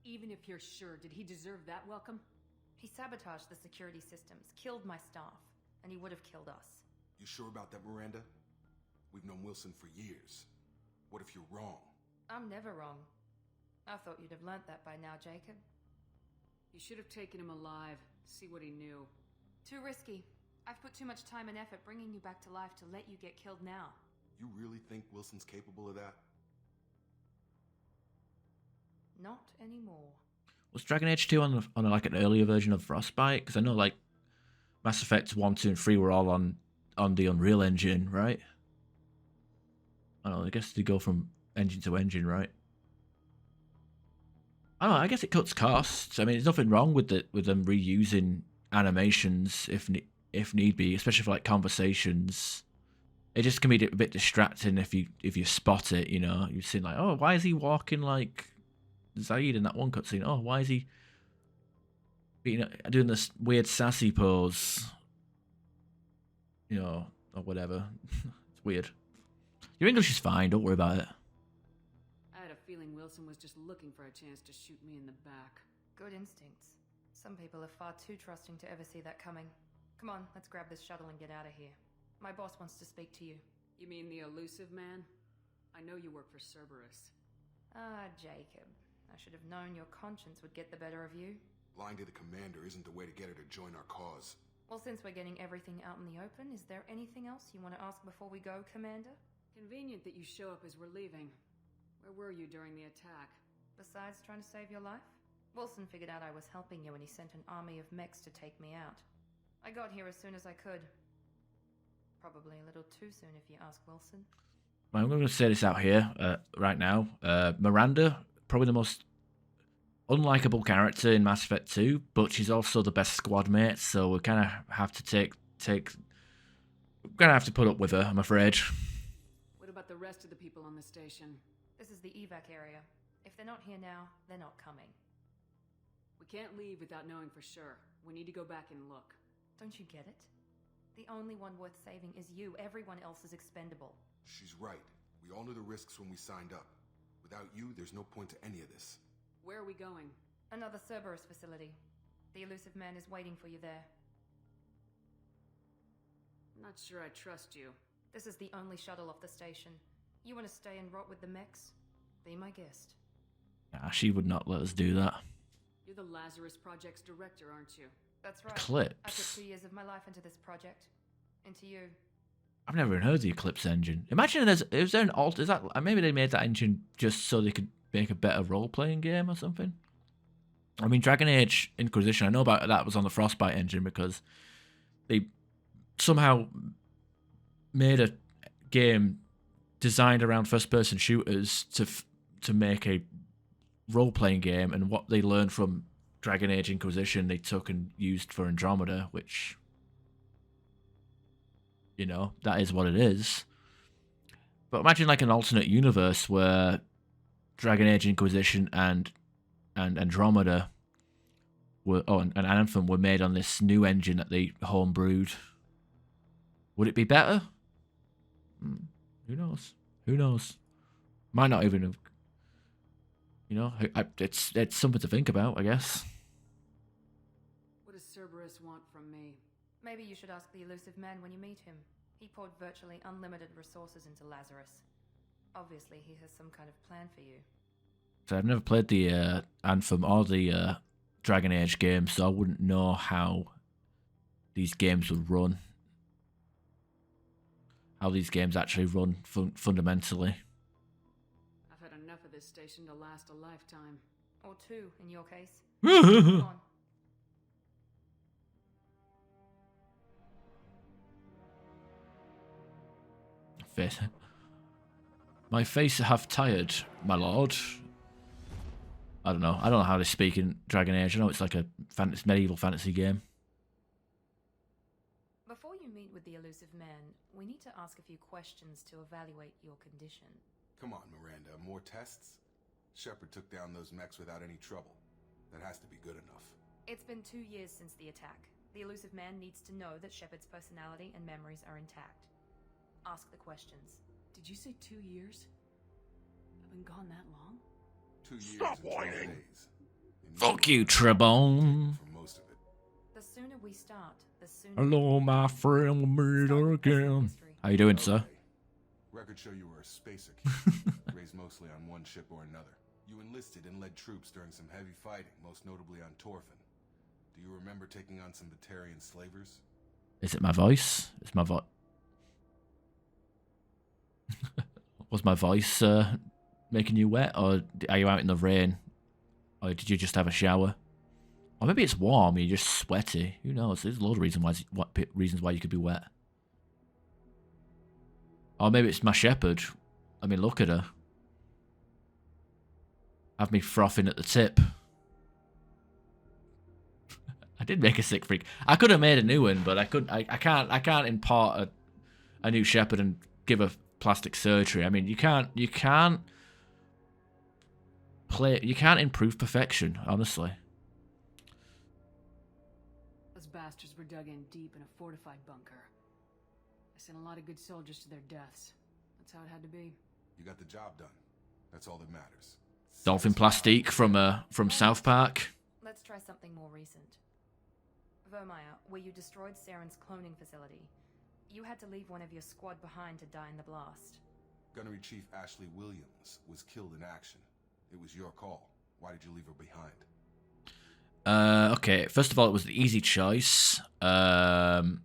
Even if you're sure, did he deserve that welcome? He sabotaged the security systems, killed my staff, and he would have killed us. You sure about that, Miranda? We've known Wilson for years. What if you're wrong? I'm never wrong. I thought you'd have learnt that by now, Jacob. You should have taken him alive, see what he knew. Too risky. I've put too much time and effort bringing you back to life to let you get killed now. You really think Wilson's capable of that? Not anymore. Was Dragon Age 2 on like an earlier version of Frostbite? Because I know like Mass Effect 1, 2, and 3 were all on the Unreal Engine, right? I don't know, I guess they go from engine to engine, right? I don't know, I guess it cuts costs. I mean, there's nothing wrong with them reusing animations if need be, especially for like conversations. It just can be a bit distracting if you spot it, you know. You've seen like, oh, why is he walking like Zaid in that one cutscene? Oh, why is he doing this weird sassy pose? You know, or whatever. It's weird. Your English is fine, don't worry about it. I had a feeling Wilson was just looking for a chance to shoot me in the back. Good instincts. Some people are far too trusting to ever see that coming. Come on, let's grab this shuttle and get out of here. My boss wants to speak to you. You mean the elusive man? I know you work for Cerberus. Ah, Jacob. I should have known your conscience would get the better of you. Lying to the commander isn't the way to get her to join our cause. Well, since we're getting everything out in the open, is there anything else you want to ask before we go, Commander? Convenient that you show up as we're leaving. Where were you during the attack? Besides trying to save your life? Wilson figured out I was helping you and he sent an army of mechs to take me out. I got here as soon as I could. Probably a little too soon if you ask Wilson. I'm going to say this out here right now. Miranda, probably the most unlikable character in Mass Effect 2, but she's also the best squad mate, so we kind of have to we're going to have to put up with her, I'm afraid. What about the rest of the people on the station? This is the evac area. If they're not here now, they're not coming. We can't leave without knowing for sure. We need to go back and look. Don't you get it? The only one worth saving is you. Everyone else is expendable. She's right. We all knew the risks when we signed up. Without you, there's no point to any of this. Where are we going? Another Cerberus facility. The elusive man is waiting for you there. I'm not sure I trust you. This is the only shuttle off the station. You want to stay and rot with the mechs? Be my guest. Nah, she would not let us do that. You're the Lazarus Project's director, aren't you? That's right. Eclipse. I put 2 years of my life into this project. Into you. I've never even heard of the Eclipse engine. Imagine is there an alt? Is that maybe they made that engine just so they could make a better role-playing game or something? I mean, Dragon Age Inquisition, I know about that was on the Frostbite engine because they somehow made a game designed around first-person shooters to make a role-playing game, and what they learned from Dragon Age Inquisition they took and used for Andromeda, which, you know, that is what it is. But imagine like an alternate universe where Dragon Age Inquisition and Andromeda and Anthem were made on this new engine that they homebrewed, would it be better? Who knows? Who knows? Might not even have. You know, it's something to think about, I guess. What does Cerberus want from me? Maybe you should ask the elusive man when you meet him. He poured virtually unlimited resources into Lazarus. Obviously, he has some kind of plan for you. So I've never played the Anthem or the Dragon Age games, so I wouldn't know how these games would run. How these games actually run fundamentally. I've had enough of this station to last a lifetime. Or two, in your case. Come on. Face. My face hath tired, my lord. I don't know. I don't know how they speak in Dragon Age. I know it's like a medieval fantasy game. Before you meet with the elusive man, we need to ask a few questions to evaluate your condition. Come on, Miranda. More tests? Shepard took down those mechs without any trouble. That has to be good enough. It's been 2 years since the attack. The elusive man needs to know that Shepard's personality and memories are intact. Ask the questions. Did you say 2 years? I've been gone that long? 2 years and 12 days. Fuck you, Trebone. For most of it. The sooner we start, the sooner... Hello, my friend, we'll meet again. How you doing, sir? Records show you were a spacer kid, raised mostly on one ship or another. You enlisted and led troops during some heavy fighting, most notably on Torfin. Do you remember taking on some Batarian slavers? Is it my voice? Is my voice... Was my voice making you wet, or are you out in the rain, or did you just have a shower, or maybe it's warm, you're just sweaty? Who knows? There's a lot of reasons why you could be wet. Or maybe it's my Shepard. I mean, look at her. Have me frothing at the tip. I did make a sick freak. I could have made a new one, but I couldn't. I can't impart a new Shepard and give her plastic surgery. I mean, you can't improve perfection, honestly. Those bastards were dug in deep in a fortified bunker. I sent a lot of good soldiers to their deaths. That's how it had to be. You got the job done. That's all that matters. Dolphin Plastique from South Park. Let's try something more recent. Vermeer, where you destroyed Saren's cloning facility. You had to leave one of your squad behind to die in the blast. Gunnery Chief Ashley Williams was killed in action. It was your call. Why did you leave her behind? Okay, first of all, it was the easy choice. Meh.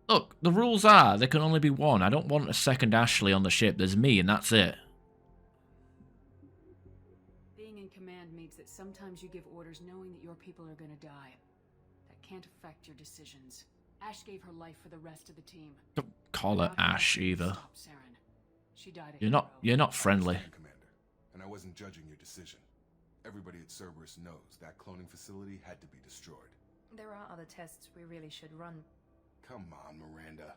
Look, the rules are there can only be one. I don't want a second Ashley on the ship. There's me, and that's it. Being in command means that sometimes you give orders knowing that your people are gonna die. That can't affect your decisions. Ash gave her life for the rest of the team. Don't call her Ash either. Stop Saren. She died a You're not friendly. Commander, and I wasn't judging your decision. Everybody at Cerberus knows that cloning facility had to be destroyed. There are other tests we really should run. Come on, Miranda.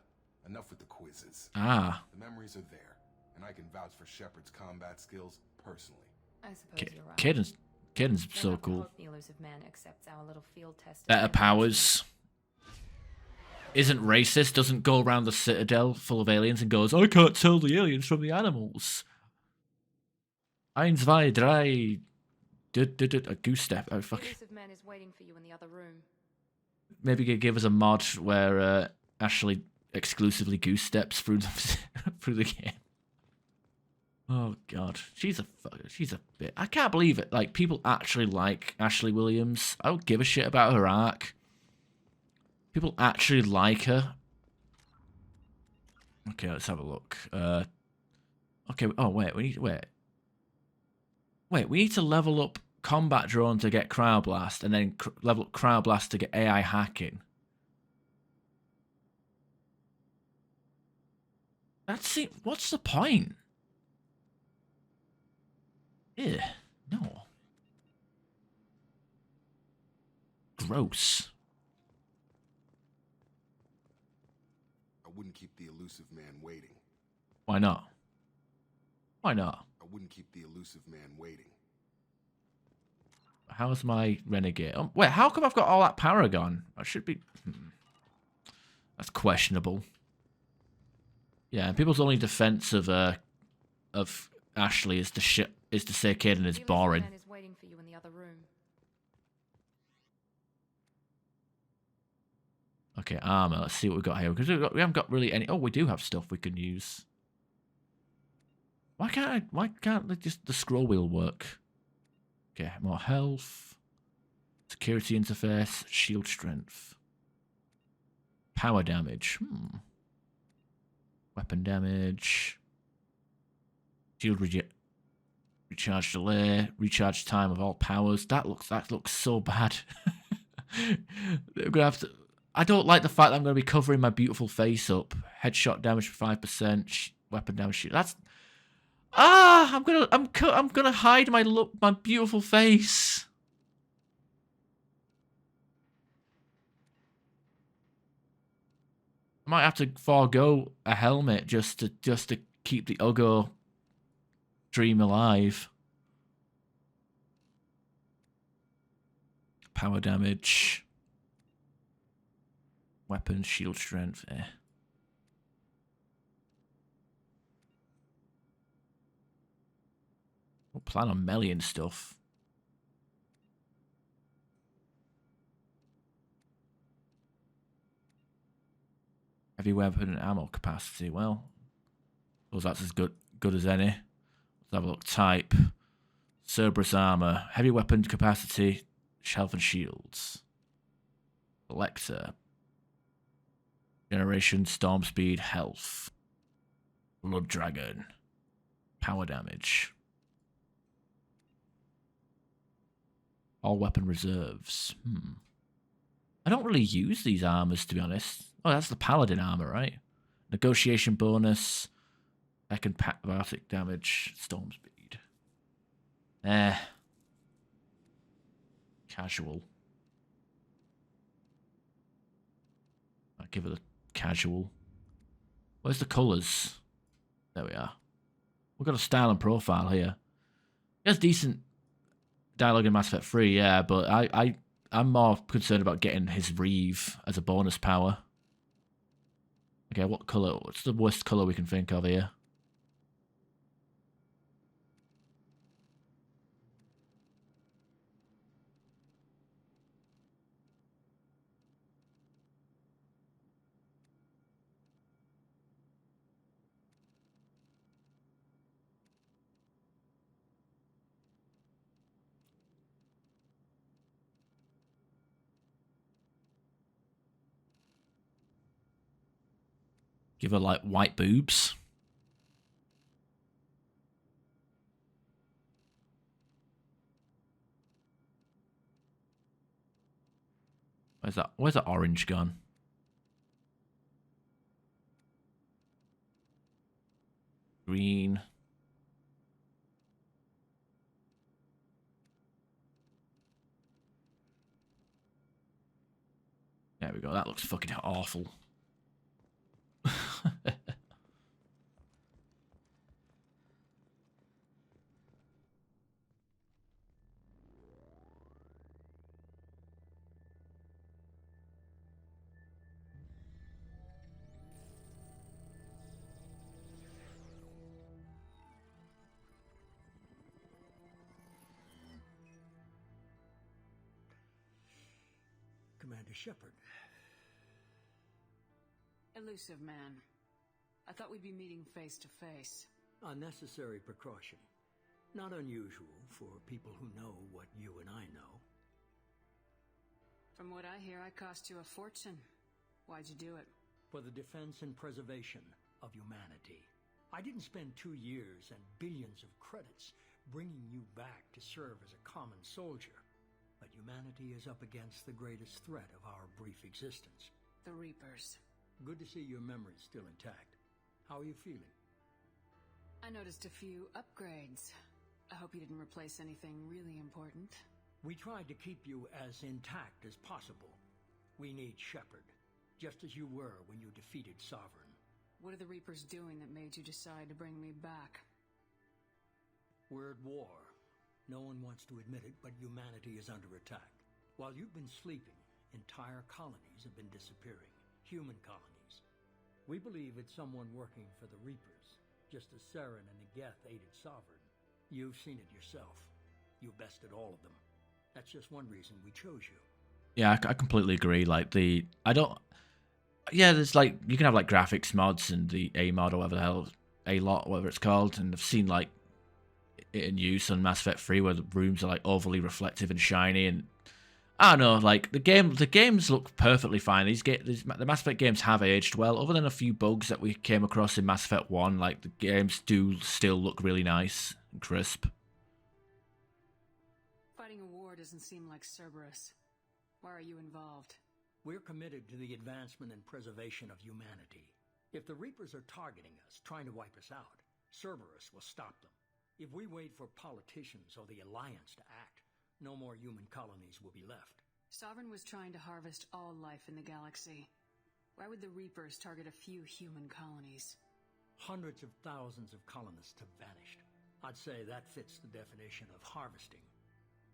Enough with the quizzes. Ah. The memories are there, and I can vouch for Shepard's combat skills personally. I suppose you're right. Caden's so cool. Hope the elusive man accepts our little field test. Better powers. Isn't racist, doesn't go around the citadel full of aliens and goes, I can't tell the aliens from the animals. Eins, zwei, drei. A goose step. Oh, fuck. The elusive man is waiting for you in the other room. Maybe you could give us a mod where Ashley exclusively goose steps through the game. Oh god, she's a bit. I can't believe it. Like, people actually like Ashley Williams. I don't give a shit about her arc. People actually like her. Okay, let's have a look. Okay. Oh wait, we need to level up combat drone to get cryoblast, and then level up cryoblast to get AI hacking. That's it. What's the point? Ew, no. Gross. I wouldn't keep the elusive man waiting. Why not? Why not? I wouldn't keep the elusive man waiting. How's my renegade? Wait, how come I've got all that paragon? I should be... That's questionable. Yeah, and people's only defense of Ashley is to say Caden is boring. The man is waiting for you in the other room. Okay, armor. Let's see what we've got here. Because we haven't got really any... Oh, we do have stuff we can use. Why can't just the scroll wheel work? Okay, more health. Security interface. Shield strength. Power damage. Weapon damage. Shield recharge delay. Recharge time of all powers. That looks so bad. I'm gonna have to... I don't like the fact that I'm going to be covering my beautiful face up. Headshot damage for 5%. Weapon damage. That's... I'm gonna hide my beautiful face. I might have to forego a helmet just to keep the Ugo dream alive. Power damage. Weapon, shield strength, We'll plan on melee stuff. Heavy weapon and ammo capacity. Well, that's as good as any. Let's have a look. Type. Cerberus armor. Heavy weapon capacity. Health and shields. Alexa. Generation, storm speed, health. Blood dragon. Power damage. All weapon reserves. I don't really use these armors, to be honest. Oh, that's the paladin armor, right? Negotiation bonus. Second biotic damage. Storm speed. Casual. I'll give it a casual. Where's the colours? There we are. We've got a style and profile here. He has decent dialogue in Mass Effect 3, yeah, but I'm more concerned about getting his Reeve as a bonus power. Okay, what colour? What's the worst colour we can think of here? Give her, like, white boobs. Where's that orange gone? Green. There we go. That looks fucking awful. Commander Shepard. Elusive man. I thought we'd be meeting face to face. Unnecessary precaution. Not unusual for people who know what you and I know. From what I hear, I cost you a fortune. Why'd you do it? For the defense and preservation of humanity. I didn't spend 2 years and billions of credits bringing you back to serve as a common soldier. But humanity is up against the greatest threat of our brief existence. The Reapers. Good to see your memory's still intact. How are you feeling? I noticed a few upgrades. I hope you didn't replace anything really important. We tried to keep you as intact as possible. We need Shepard, just as you were when you defeated Sovereign. What are the Reapers doing that made you decide to bring me back? We're at war. No one wants to admit it, but humanity is under attack. While you've been sleeping, entire colonies have been disappearing. Human colonies. We believe it's someone working for the Reapers, just as Saren and Negeth aided Sovereign. You've seen it yourself. You bested all of them. That's just one reason we chose you. Yeah, I completely agree. Like there's like you can have like graphics mods and the A mod or whatever the hell, A lot, whatever it's called, and I've seen like it in use on Mass Effect 3 where the rooms are like overly reflective and shiny, and I don't know, like the games look perfectly fine. The Mass Effect games have aged well, other than a few bugs that we came across in Mass Effect 1. Like the games do still look really nice and crisp. Fighting a war doesn't seem like Cerberus. Why are you involved? We're committed to the advancement and preservation of humanity. If the Reapers are targeting us, trying to wipe us out, Cerberus will stop them. If we wait for politicians or the Alliance to act, no more human colonies will be left. Sovereign was trying to harvest all life in the galaxy. Why would the Reapers target a few human colonies? Hundreds of thousands of colonists have vanished. I'd say that fits the definition of harvesting.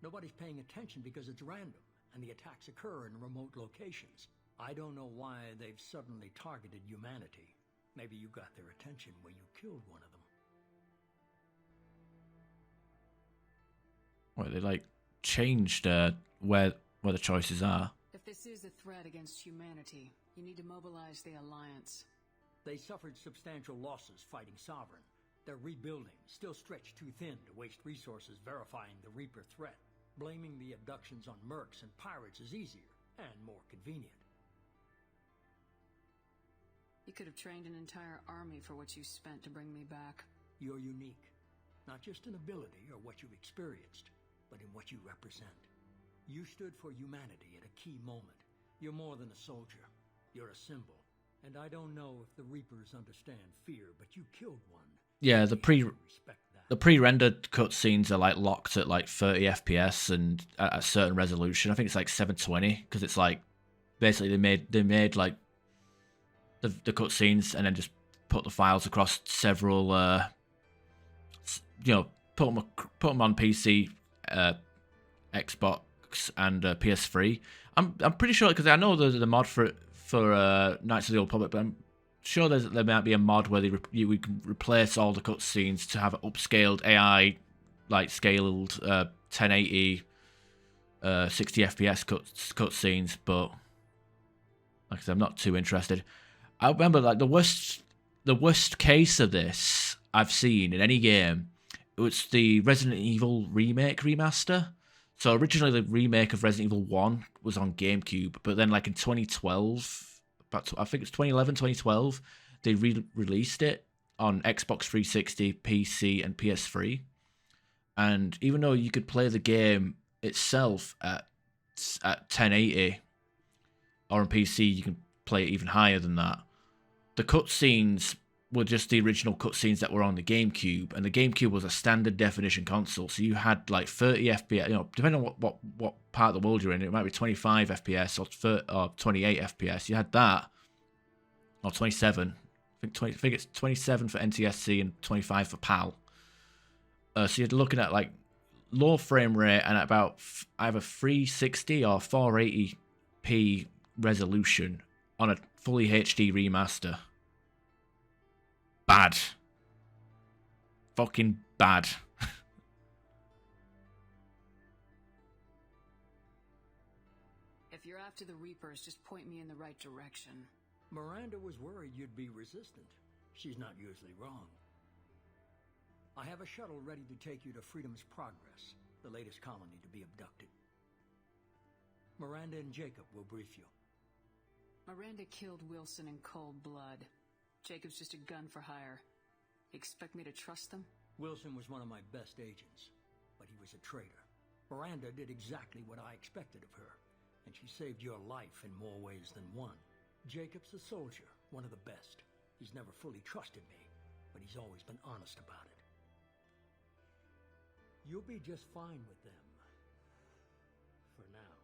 Nobody's paying attention because it's random, and the attacks occur in remote locations. I don't know why they've suddenly targeted humanity. Maybe you got their attention when you killed one of them. Well, they like changed where the choices are. If this is a threat against humanity, you need to mobilize the Alliance. They suffered substantial losses fighting Sovereign. They're rebuilding, still stretched too thin to waste resources verifying the Reaper threat. Blaming the abductions on mercs and pirates is easier and more convenient. You could have trained an entire army for what you spent to bring me back. You're unique, not just in ability or what you've experienced, but in what you represent. You stood for humanity at a key moment. You're more than a soldier. You're a symbol. And I don't know if the Reapers understand fear, but you killed one. Yeah, the pre-rendered cutscenes are like locked at like 30 FPS and at a certain resolution. I think it's like 720 because it's like basically they made like the cutscenes and then just put the files across several put them on PC, Xbox and PS3. I'm pretty sure because I know there's a mod for Knights of the Old Republic, but I'm sure there might be a mod where we can replace all the cutscenes to have upscaled AI, like scaled 1080, 60 FPS cutscenes. But like I said, I'm not too interested. I remember like the worst case of this I've seen in any game. It was the Resident Evil remake remaster. So originally the remake of Resident Evil 1 was on GameCube, but then like in 2012. I think it's 2011, 2012, they re-released it on Xbox 360, PC, and PS3. And even though you could play the game itself at 1080, or on PC you can play it even higher than that, the cutscenes were just the original cutscenes that were on the GameCube, and the GameCube was a standard definition console, so you had like 30 FPS, depending on what part of the world you're in, it might be 25 FPS or 28 FPS. You had that, or 27. I think it's 27 for NTSC and 25 for PAL. So you're looking at like low frame rate and at about either 360 or 480p resolution on a fully HD remaster. Bad. Fucking bad. If you're after the Reapers, just point me in the right direction. Miranda was worried you'd be resistant. She's not usually wrong. I have a shuttle ready to take you to Freedom's Progress, the latest colony to be abducted. Miranda and Jacob will brief you. Miranda killed Wilson in cold blood. Jacob's just a gun for hire. You expect me to trust them? Wilson was one of my best agents, but he was a traitor. Miranda did exactly what I expected of her, and she saved your life in more ways than one. Jacob's a soldier, one of the best. He's never fully trusted me, but he's always been honest about it. You'll be just fine with them. For now.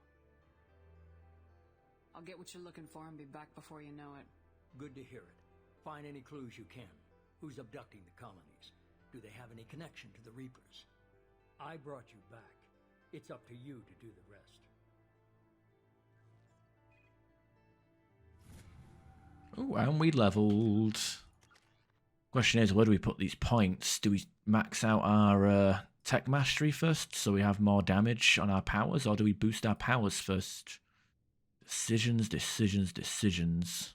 I'll get what you're looking for and be back before you know it. Good to hear it. Find any clues you can. Who's abducting the colonies? Do they have any connection to the Reapers? I brought you back. It's up to you to do the rest. Oh, and we leveled. Question is, where do we put these points? Do we max out our tech mastery first so we have more damage on our powers, or do we boost our powers first? Decisions, decisions, decisions.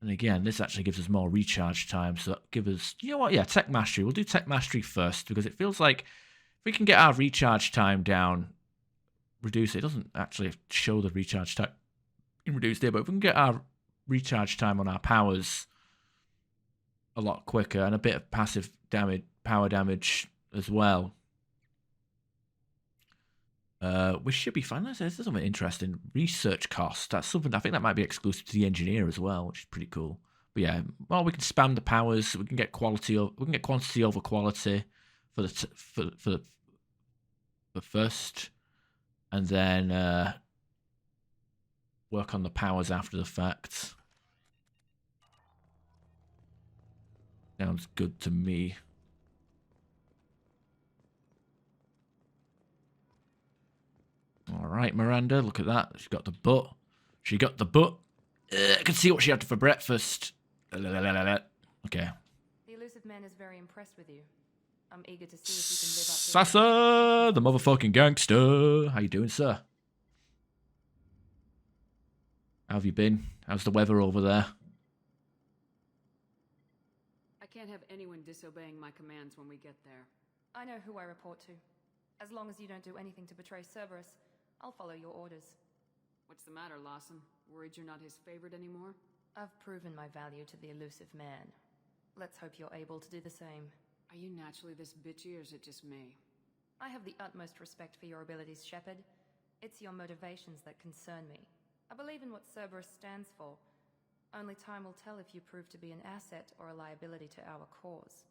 And again, this actually gives us more recharge time, so that gives us, you know what, yeah, tech mastery. We'll do tech mastery first, because it feels like if we can get our recharge time down, reduce it. It doesn't actually show the recharge time reduced here, but if we can get our recharge time on our powers a lot quicker, and a bit of passive damage, power damage as well, we should be fine. This is something interesting. Research cost. That's something I think that might be exclusive to the engineer as well, which is pretty cool. But yeah, well, we can spam the powers. We can get quality. We can get quantity over quality for the first, and then work on the powers after the fact. Sounds good to me. All right, Miranda, look at that. She got the butt. She got the butt. I can see what she had for breakfast. Okay. The elusive man is very impressed with you. I'm eager to see if you can live up to Sasa, the motherfucking gangster. How you doing, sir? How have you been? How's the weather over there? I can't have anyone disobeying my commands when we get there. I know who I report to. As long as you don't do anything to betray Cerberus, I'll follow your orders. What's the matter, Lawson? Worried you're not his favorite anymore? I've proven my value to the elusive man. Let's hope you're able to do the same. Are you naturally this bitchy, or is it just me? I have the utmost respect for your abilities, Shepard. It's your motivations that concern me. I believe in what Cerberus stands for. Only time will tell if you prove to be an asset or a liability to our cause.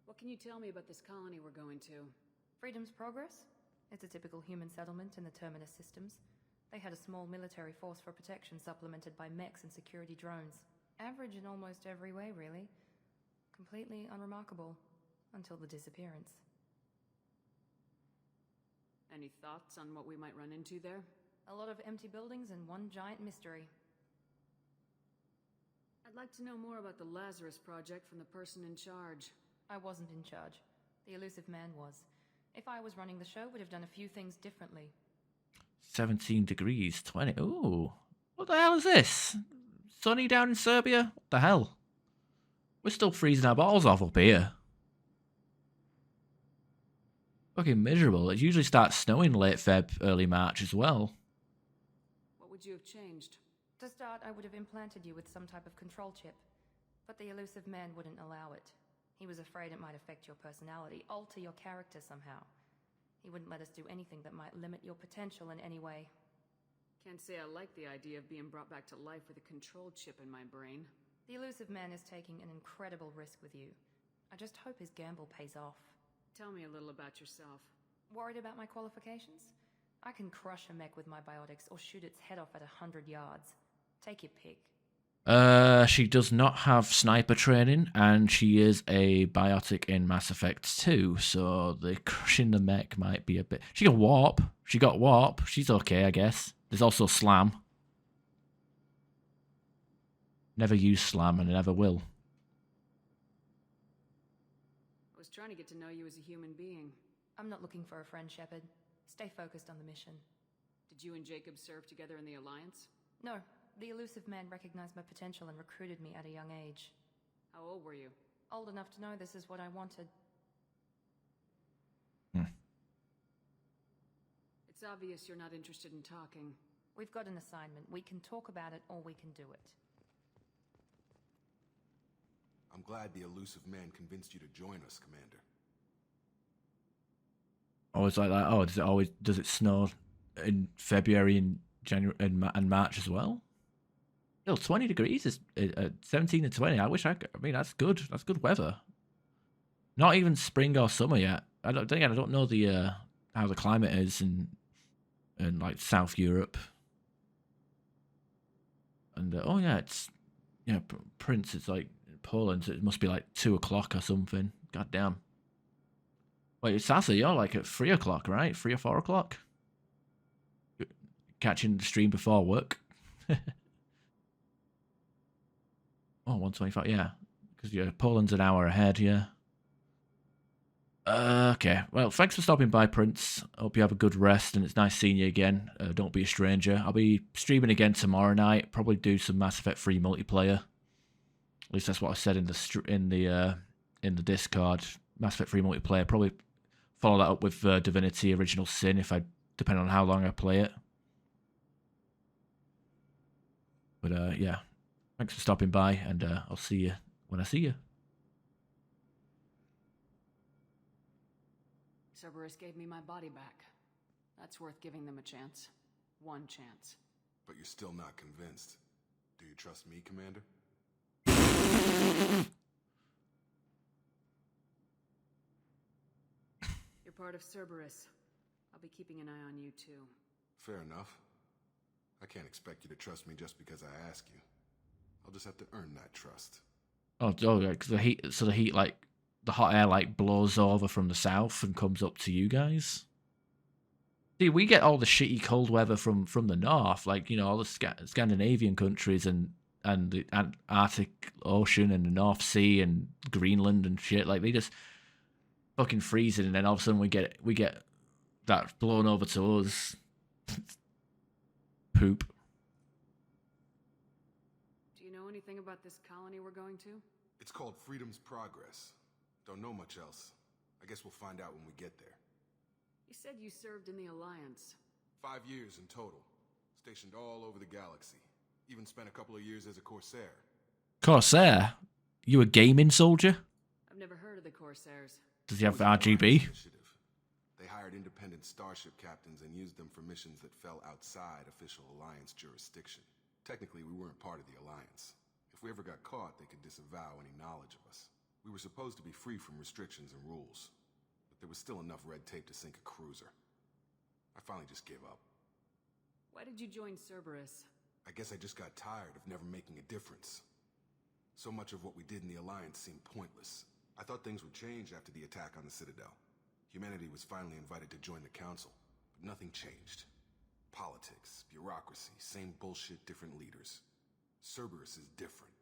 What can you tell me about this colony we're going to? Freedom's Progress? It's a typical human settlement in the Terminus systems. They had a small military force for protection supplemented by mechs and security drones. Average in almost every way, really. Completely unremarkable. Until the disappearance. Any thoughts on what we might run into there? A lot of empty buildings and one giant mystery. I'd like to know more about the Lazarus Project from the person in charge. I wasn't in charge. The elusive man was. If I was running the show, would have done a few things differently. 17 degrees, 20. Ooh. What the hell is this? Sunny down in Serbia? What the hell? We're still freezing our balls off up here. Fucking miserable. It usually starts snowing late Feb, early March as well. What would you have changed? To start, I would have implanted you with some type of control chip. But the elusive man wouldn't allow it. He was afraid it might affect your personality, alter your character somehow. He wouldn't let us do anything that might limit your potential in any way. Can't say I like the idea of being brought back to life with a control chip in my brain. The elusive man is taking an incredible risk with you. I just hope his gamble pays off. Tell me a little about yourself. Worried about my qualifications? I can crush a mech with my biotics or shoot its head off at 100 yards. Take your pick. She does not have sniper training, and she is a biotic in Mass Effect 2, so the crushing the mech might be a bit... She got warp. She got warp. She's okay, I guess. There's also slam. Never use slam, and never will. I was trying to get to know you as a human being. I'm not looking for a friend, Shepard. Stay focused on the mission. Did you and Jacob serve together in the Alliance? No. The elusive man recognized my potential and recruited me at a young age. How old were you? Old enough to know this is what I wanted. It's obvious you're not interested in talking. We've got an assignment. We can talk about it, or we can do it. I'm glad the elusive man convinced you to join us, Commander. Always like that. Oh, does it snow in February and January and March as well? Still, 20 degrees is 17 and 20. I mean, that's good. That's good weather. Not even spring or summer yet. I don't know the how the climate is in like South Europe. And oh yeah, it's Prince. It's like Poland. So it must be like 2 o'clock or something. God damn. Wait, Sasa, you're like at 3 o'clock, right? 3 or 4 o'clock? Catching the stream before work. Oh, 125, yeah. Because Poland's an hour ahead, yeah. Okay, well, thanks for stopping by, Prince. Hope you have a good rest, and it's nice seeing you again. Don't be a stranger. I'll be streaming again tomorrow night. Probably do some Mass Effect 3 multiplayer. At least that's what I said in the Discord. Mass Effect 3 multiplayer. Probably follow that up with Divinity Original Sin, depending on how long I play it. But yeah, thanks for stopping by, and I'll see you when I see you. Cerberus gave me my body back. That's worth giving them a chance. One chance. But you're still not convinced. Do you trust me, Commander? You're part of Cerberus. I'll be keeping an eye on you, too. Fair enough. I can't expect you to trust me just because I ask you. I'll just have to earn that trust. Oh, yeah, because the heat, like, the hot air, like, blows over from the south and comes up to you guys. See, we get all the shitty cold weather from the north, like, all the Scandinavian countries and the Arctic Ocean and the North Sea and Greenland and shit. Like, they just fucking freezing, and then all of a sudden we get that blown over to us. Poop. Do you know anything about this colony we're going to? It's called Freedom's Progress. Don't know much else. I guess we'll find out when we get there. You said you served in the Alliance. 5 years in total. Stationed all over the galaxy. Even spent a couple of years as a Corsair. Corsair? You a gaming soldier? I've never heard of the Corsairs. Does he have RGB? They hired independent starship captains and used them for missions that fell outside official Alliance jurisdiction. Technically, we weren't part of the Alliance. If we ever got caught, they could disavow any knowledge of us. We were supposed to be free from restrictions and rules, but there was still enough red tape to sink a cruiser. I finally just gave up. Why did you join Cerberus? I guess I just got tired of never making a difference. So much of what we did in the Alliance seemed pointless. I thought things would change after the attack on the Citadel. Humanity was finally invited to join the Council, but nothing changed. Politics, bureaucracy, same bullshit, different leaders. Cerberus is different.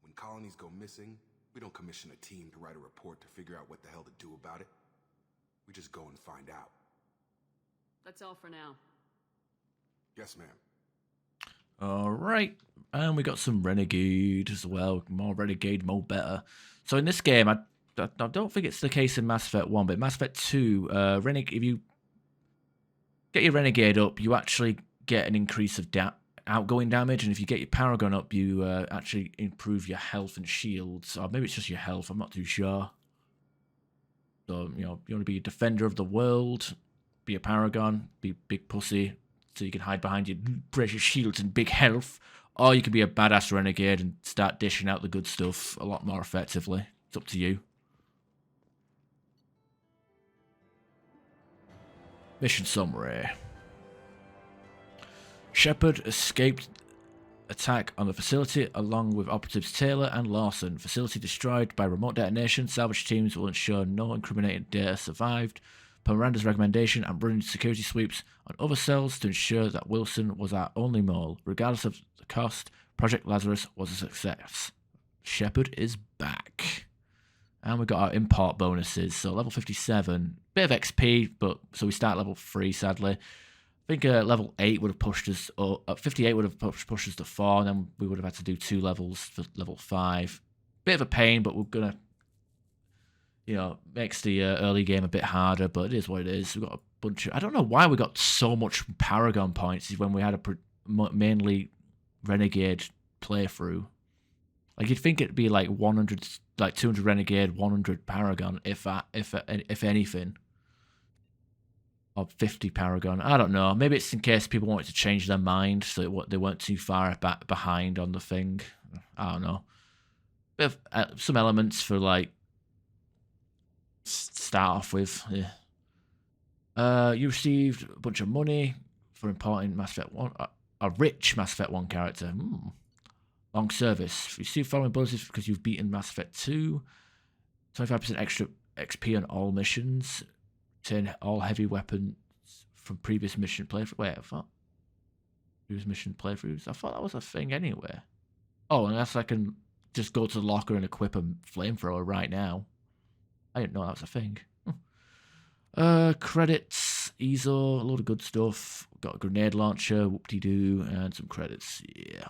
When colonies go missing, we don't commission a team to write a report to figure out what the hell to do about it. We just go and find out. That's all for now. Yes, ma'am. Alright, and we got some Renegade as well. More Renegade, more better. So in this game, I don't think it's the case in Mass Effect 1, but Mass Effect 2, if you get your Renegade up, you actually get an increase of outgoing damage, and if you get your Paragon up, you actually improve your health and shields. Or maybe it's just your health, I'm not too sure. So, you want to be a defender of the world, be a Paragon, be big pussy, so you can hide behind your precious shields and big health, or you can be a badass Renegade and start dishing out the good stuff a lot more effectively. It's up to you. Mission summary. Shepard escaped attack on the facility along with operatives Taylor and Lawson. Facility destroyed by remote detonation. Salvage teams will ensure no incriminating data survived. Per Miranda's recommendation, I'm running security sweeps on other cells to ensure that Wilson was our only mole. Regardless of the cost, Project Lazarus was a success. Shepard is back. And we got our import bonuses. So level 57, bit of XP, but so we start level 3, sadly. I think level 8 would have pushed us, or 58 would have pushed us to 4, and then we would have had to do 2 levels for level 5. Bit of a pain, but we're going to, makes the early game a bit harder, but it is what it is. We've got a bunch of, I don't know why we got so much Paragon points when we had a mainly Renegade playthrough. Like, you'd think it'd be like 100, like 200 Renegade, 100 Paragon, if anything. Or 50 Paragon. I don't know. Maybe it's in case people wanted to change their mind so they weren't too far behind on the thing. I don't know. Bit of, some elements for, like, start off with. Yeah. You received a bunch of money for importing Mass Effect 1. A rich Mass Effect 1 character. Long service. Receive following bonuses because you've beaten Mass Effect 2. 25% extra XP on all missions. Return all heavy weapons from previous mission playthroughs. Wait, I thought previous mission playthroughs. I thought that was a thing anyway. Oh, unless I can just go to the locker and equip a flamethrower right now. I didn't know that was a thing. Credits, EZO, a load of good stuff. Got a grenade launcher, whoop-de-doo, and some credits. Yeah.